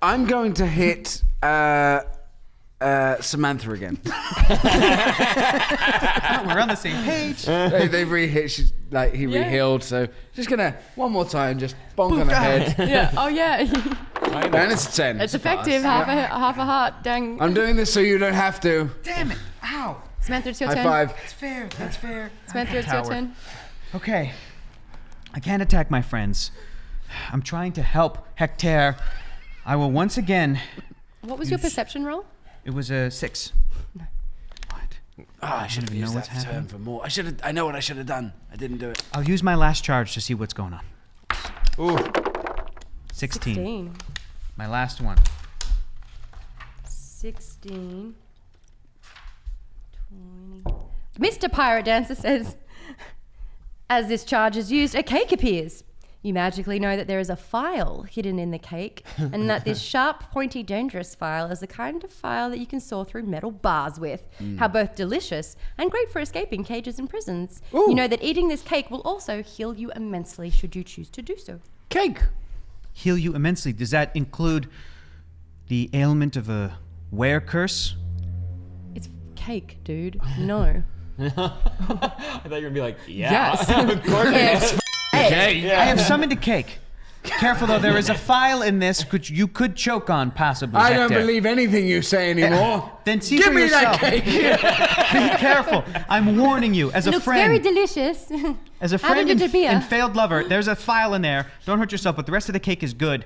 I'm going to hit Samantha again. Oh, we're on the same page. They've re-hit. He re-healed. So just gonna one more time, just bonk on the head. Yeah. Oh, yeah. And it's 10. It's effective. Half a heart. Dang. I'm doing this so you don't have to. Damn it! Ow! Samantha, it's your High turn. five. That's fair. That's fair. Samantha, it's your turn. Okay. I can't attack my friends. I'm trying to help Hector. I will once again. What was your perception roll? It was a 6. No. What? I should have even know used what's that turn happening. for more. I know what I should have done. I didn't do it. I'll use my last charge to see what's going on. Ooh. 16. 16. My last one. 16, 20. Mr. Pirate Dancer says, as this charge is used, a cake appears. You magically know that there is a file hidden in the cake, and that this sharp, pointy, dangerous file is the kind of file that you can saw through metal bars with. How both delicious and great for escaping cages and prisons. Ooh. You know that eating this cake will also heal you immensely should you choose to do so. Cake. Heal you immensely. Does that include the ailment of a wear curse? It's cake, dude. No. I thought you were gonna be like, yeah. Yes. Of course it is. Okay. I have summoned a cake. Careful though, there is a file in this which you could choke on possibly. I don't Hector. believe anything you say anymore. Then see Give for me yourself. that cake. Be careful. I'm warning you as a Looks friend. very delicious. As a How friend did it appear? and failed lover, there's a file in there. Don't hurt yourself, but the rest of the cake is good.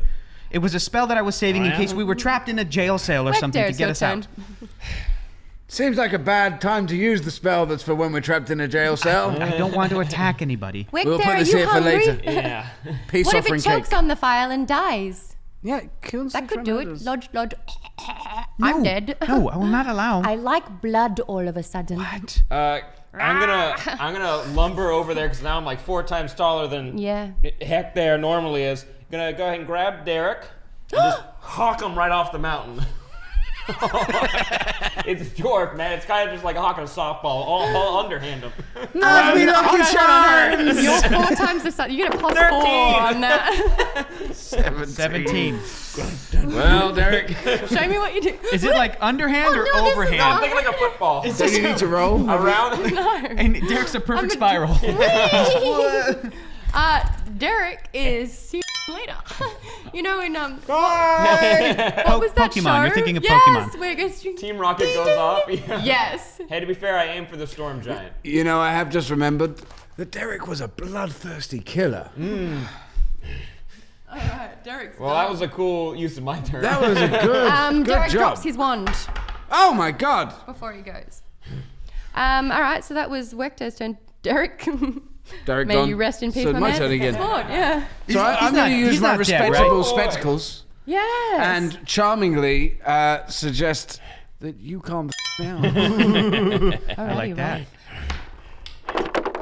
It was a spell that I was saving in case we were trapped in a jail cell or something to it's get your us turn. out. Seems like a bad time to use the spell that's for when we're trapped in a jail cell. I don't want to attack anybody. Hector, We'll put are this you here for hungry? later. Yeah. Peace What if offering it chokes cake. on the file and dies? Yeah, kills That could do it. Lodge. I'm dead. No, I will not allow. I like blood all of a sudden. What? I'm gonna lumber over there because now I'm like 4 times taller than Yeah. Hector normally is. Gonna go ahead and grab Derek and just hawk him right off the mountain. It's a dwarf, man. It's kind of just like hawking a softball. All underhand him. Not me lucky charms. You're 4 times the size. You get a plus 13. 4 on that. 17. Well, Derek, Show me what you do. Is it like underhand or no, this is overhand? not- I'm thinking like a football. do you need to roll? Around. No. And Derek's a perfect spiral. Derek is later. You know in what Po- was that Pokemon. show? You're thinking of yes, Pokemon. Where it goes Team Rocket goes off. Yeah. Yes. Hey, to be fair, I aim for the Storm Giant. You know, I have just remembered that Derek was a bloodthirsty killer. All right, Derek's Well, that was a cool use of my turn. That was a good Derek job. drops his wand Oh my God! before he goes. All right, so that was Hector's turn. Derek, Derek may gone. you rest in peace, So my my man. turn again. Sword, yeah. So I'm going to use he's my not dead, right? respectable Oh. spectacles Yes. and charmingly suggest that you calm the down. I like that.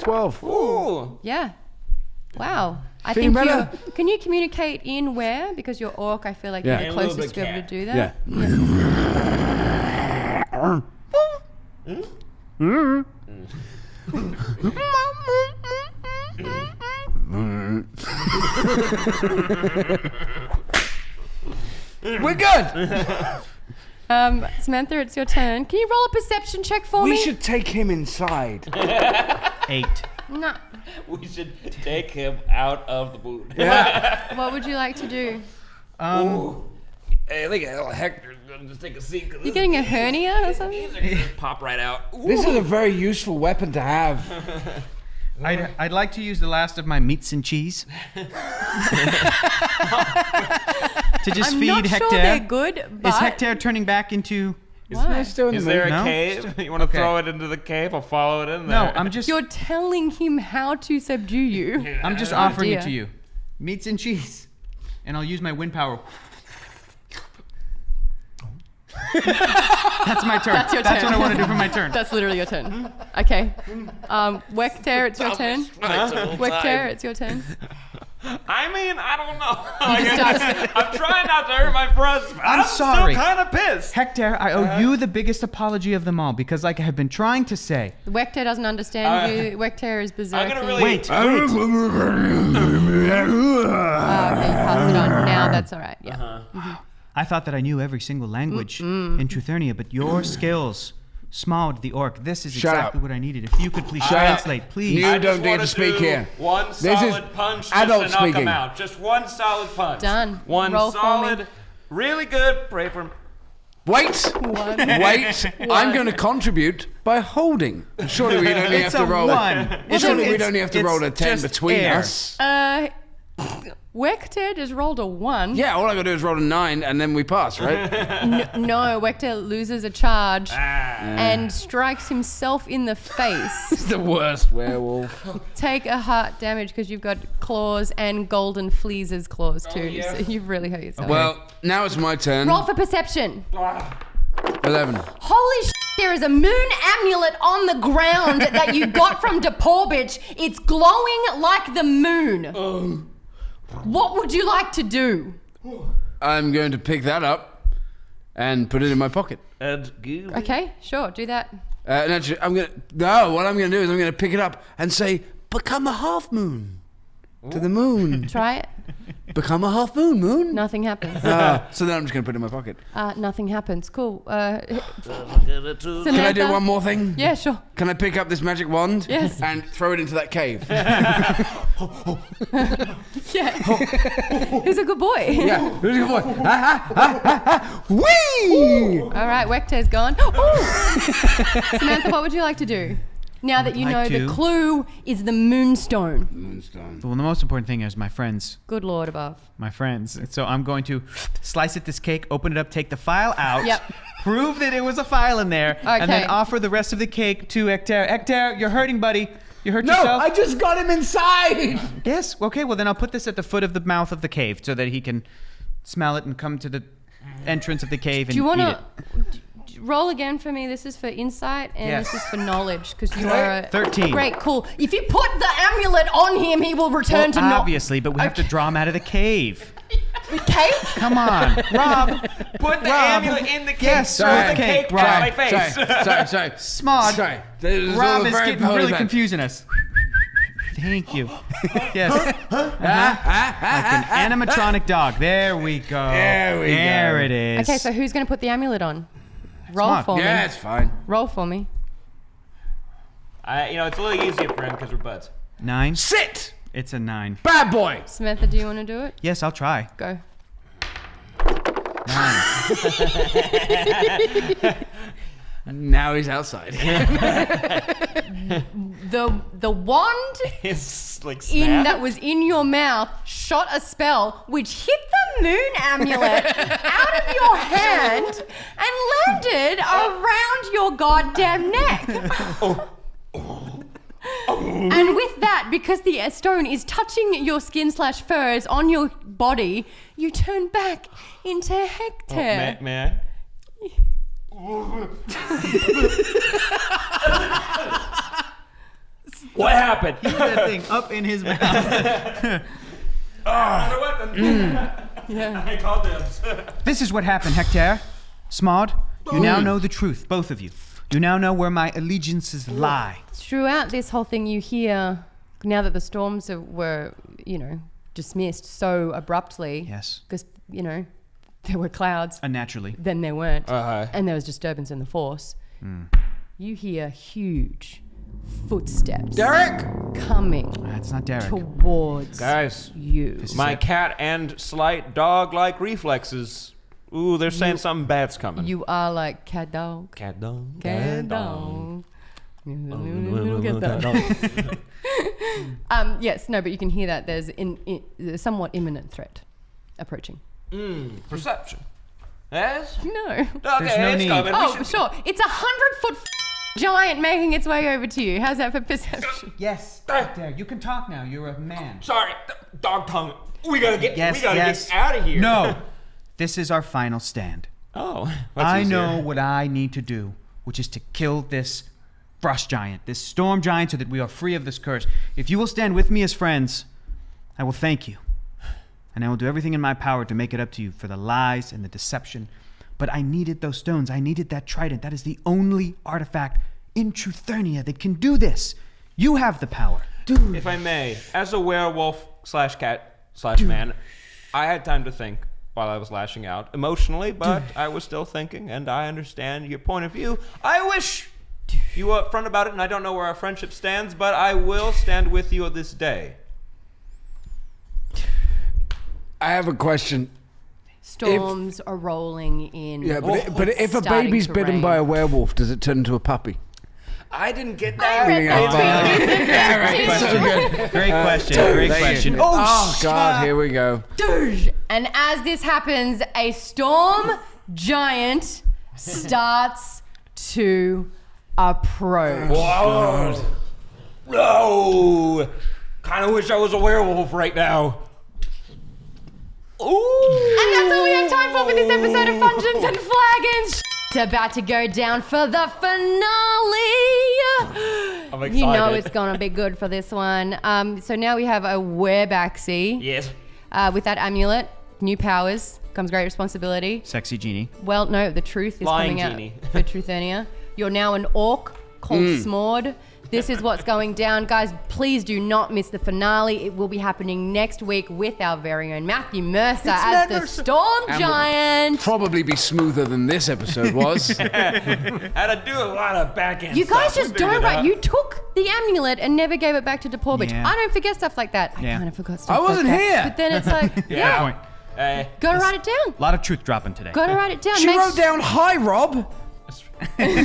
12. Ooh. Yeah. Wow. I Feeling think better? you can you communicate in where? Because you're orc, I feel like Yeah. you're And the a little closest to bit be able to cat. do that. We're good. Samantha, it's your turn. Can you roll a perception check for We me? should take him inside. 8. No. We should take him out of the boot. What would you like to do? Hey, look at Hector's gonna just take a seat. You getting a hernia or something? These are gonna pop right out. Ooh. This is a very useful weapon to have. I'd like to use the last of my meats and cheese to just I'm feed not Hector. sure they're good, but Is Hector turning back into? Why? Still in Is the there a No? cave? You want to Okay. throw it into the cave? I'll follow it in No, there. I'm just You're telling him how to subdue you. I'm just offering dear. it to you. Meats and cheese. And I'll use my wind power. That's my turn. That's your That's turn. what I want to do for my turn. That's literally your turn. Okay. Hector, it's your turn. Hector, it's your turn. I mean, I don't know. just I'm trying not to hurt my friends. But I'm sorry. still kind of pissed. Hector, I owe you the biggest apology of them all because, like I have been trying to say. Hector doesn't understand you. Hector is berserk. I'm gonna really Wait. Okay, you pass it on. Now that's all right. Yeah. I thought that I knew every single language in TRUTHernia, but your skills, Maude the orc, this is Shut exactly up. what I needed. If you could please Shut up. translate, please. You I don't just need wanna to speak do here. One This is solid punch just adult to knock speaking. him out. Just one solid punch. Done. One Roll for me. solid, really good. Pray for him. Wait! One. Wait! I'm going to contribute by holding. Surely we only have It's to a roll 1. Surely we'd only have to roll a 10 just between air. us. Hector just rolled a 1. Yeah, all I got to do is roll a 9 and then we pass, right? No, Hector loses a charge and strikes himself in the face. It's the worst werewolf. Take a heart damage because you've got claws and golden flease's claws too. yeah. So you've really hurt yourself. Well, now it's my turn. Roll for perception. 11. Holy shit, there is a moon amulet on the ground that you got from Deporbitch. It's glowing like the moon. What would you like to do? I'm going to pick that up and put it in my pocket. Okay, sure, do that. Naturally, what I'm going to do is I'm going to pick it up and say, become a half moon to the moon. Try it. Become a half moon. Nothing happens. So then I'm just going to put it in my pocket. Nothing happens. Cool. Can I do one more thing? Yeah, sure. Can I pick up this magic wand? Yes. And throw it into that cave? Yeah. Who's a good boy? Yeah. Who's a good boy? Whee! All right, Wekter's gone. Ooh. Samantha, what would you like to do? Now that you know like the to- clue is the moonstone. Moonstone. Well, the most important thing is my friends. Good Lord above. My friends. So I'm going to slice this cake, open it up, take the file out, Yep. prove that it was a file in there, and then Okay. offer the rest of the cake to Hector. Hector, you're hurting, buddy. You hurt yourself? I just got him inside! Yes. Okay, well then I'll put this at the foot of the mouth of the cave so that he can smell it and come to the entrance of the cave and Do you want eat to it. roll again for me? This is for insight and Yes. this is for knowledge because you are a 13. Great, cool. If you put the amulet on him, he will return to normal. Obviously, but we have to draw him out of the cave. Cake? Come on, Rob. Put the Rob. amulet in the cake. Yes, Throw sorry. the cake Rob. at my face. Sorry. Smart. Sorry. This all Rob a is very getting holy really event. confusing us. Thank you. Yes. Like an animatronic dog. There we go. There we There go. it is. Okay, so who's going to put the amulet on? Roll Smart. for Yeah, me. it's fine. Roll for me. It's a little easier for him because we're buds. 9. Sit! It's a 9. Bad boy! Samantha, do you want to do it? Yes, I'll try. Go. 9. Now he's outside. The wand It's like that was in your mouth shot a spell which hit the moon amulet out of your hand and landed around your goddamn neck. And with that, because the stone is touching your skin/furs on your body, you turn back into Hector. May I? What happened? That thing up in his mouth. I called dibs. This is what happened, Hector. Smart, you now know the truth, both of you. You now know where my allegiances lie. Throughout this whole thing, you hear, now that the storms were, dismissed so abruptly. Yes. Because, there were clouds, Unnaturally. then there weren't. Uh-huh. And there was disturbance in the force. You hear huge footsteps Derek! coming That's not Derek. towards Guys, you. my cat and slight dog-like reflexes. Ooh, they're saying something bad's coming. You are like cat dog. Cat dog. Cat dog. Cat dog. Yes, no, but you can hear that there's a somewhat imminent threat approaching. Perception. Yes? No. Okay, no it's need. coming. Oh, sure. It's 100-foot giant making its way over to you. How's that for perception? Yes, Hector, you can talk now. You're a man. Sorry, dog tongue. We gotta get Yes, get out of here. No. This is our final stand. Oh, I know what I need to do, which is to kill this frost giant, this storm giant, so that we are free of this curse. If you will stand with me as friends, I will thank you. And I will do everything in my power to make it up to you for the lies and the deception. But I needed those stones. I needed that trident. That is the only artifact in TRUTHernia that can do this. You have the power. If I may, as a werewolf/cat/man, I had time to think while I was lashing out emotionally, but I was still thinking, and I understand your point of view. I wish you were upfront about it, and I don't know where our friendship stands, but I will stand with you this day. I have a question. Storms are rolling in. Yeah, but if a starting baby's to bitten rain. by a werewolf, does it turn into a puppy? I didn't get I read that tweet. So good. Great question. Great Thank question. you. Oh, God, here we go. And as this happens, a storm giant starts to approach. Whoa. No. Kind of wish I was a werewolf right now. Ooh. And that's all we have time for this episode of FUNGEONS and FLAGONS. about to go down for the finale. I'm excited. You know it's gonna be good for this one. So now we have a Werebaxy. Yes. With that amulet, new powers, comes great responsibility. Sexy genie. Well, no, the truth is Lying coming genie. out for TRUTHernia. You're now an orc called Smaude. This is what's going down. Guys, please do not miss the finale. It will be happening next week with our very own Matthew Mercer as the Storm Giant. Probably be smoother than this episode was. Had to do a lot of back end You guys stuff. just We figured don't it right. out. You took the amulet and never gave it back to Deporbage. Yeah. I don't forget stuff like that. Yeah. I kind of forgot stuff I wasn't like that. here. But then it's like, yeah, Point. Hey. gotta write it down. A lot of truth dropping today. Gotta write it down. She Make wrote down, "Hi, Rob." Yay,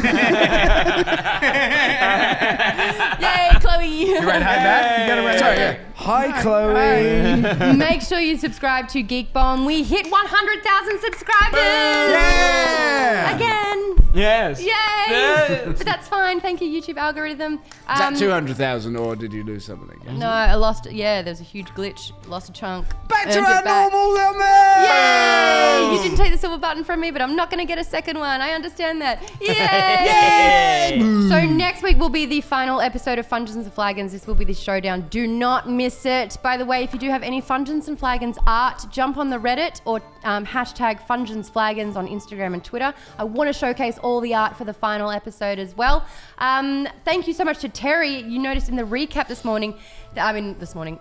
Chloe. You write hi back? You gotta write Sorry. hi back. Hi, Chloe. Make sure you subscribe to Geek Bomb. We hit 100,000 subscribers. Yeah! Again. Yes. Yay! Yes. But that's fine. Thank you, YouTube algorithm. Is that 200,000 or did you lose something? No, I lost it. Yeah, there was a huge glitch. Lost a chunk. Back to Earned our it back. normal limit! Yay! You didn't take the silver button from me, but I'm not going to get a second one. I understand that. Yay! So next week will be the final episode of Fungeons and Flagons. This will be the showdown. Do not miss it. By the way, if you do have any Fungeons and Flagons art, jump on the Reddit or hashtag Fungeons Flagons on Instagram and Twitter. I want to showcase all the art for the final episode as well. Thank you so much to Terry. You noticed in the recap this morning, in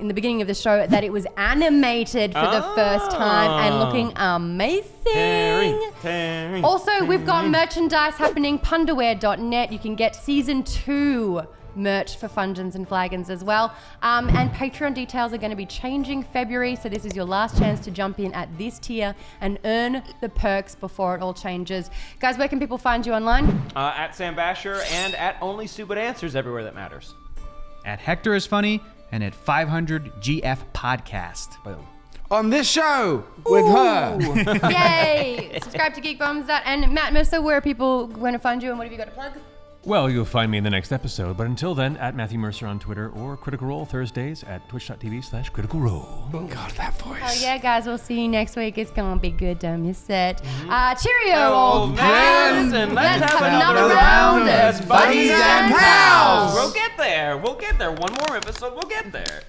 the beginning of the show, that it was animated for the first time and looking amazing. Terry. Also, we've got merchandise happening, punderwear.net. You can get season 2 merch for Fungeons and Flagons as well. And Patreon details are going to be changing February, so this is your last chance to jump in at this tier and earn the perks before it all changes. Guys, where can people find you online? At Sam Bashor and at Only Stupid Answers everywhere that matters. At Hector is Funny and at 500 GF Podcast. Boom. On this show with her. Yay! Subscribe to Geek Bombs. And Matt Mercer, where are people going to find you and what have you got to plug? Well, you'll find me in the next episode, but until then, at Matthew Mercer on Twitter or Critical Role Thursdays at twitch.tv/Critical Role. God, that voice. Oh yeah, guys, we'll see you next week. It's gonna be good. Don't miss it. Cheerio, old friends, pals. and Let's let's have have another another round round as as buddies and pals. We'll get there. We'll get there. One more episode. We'll get there.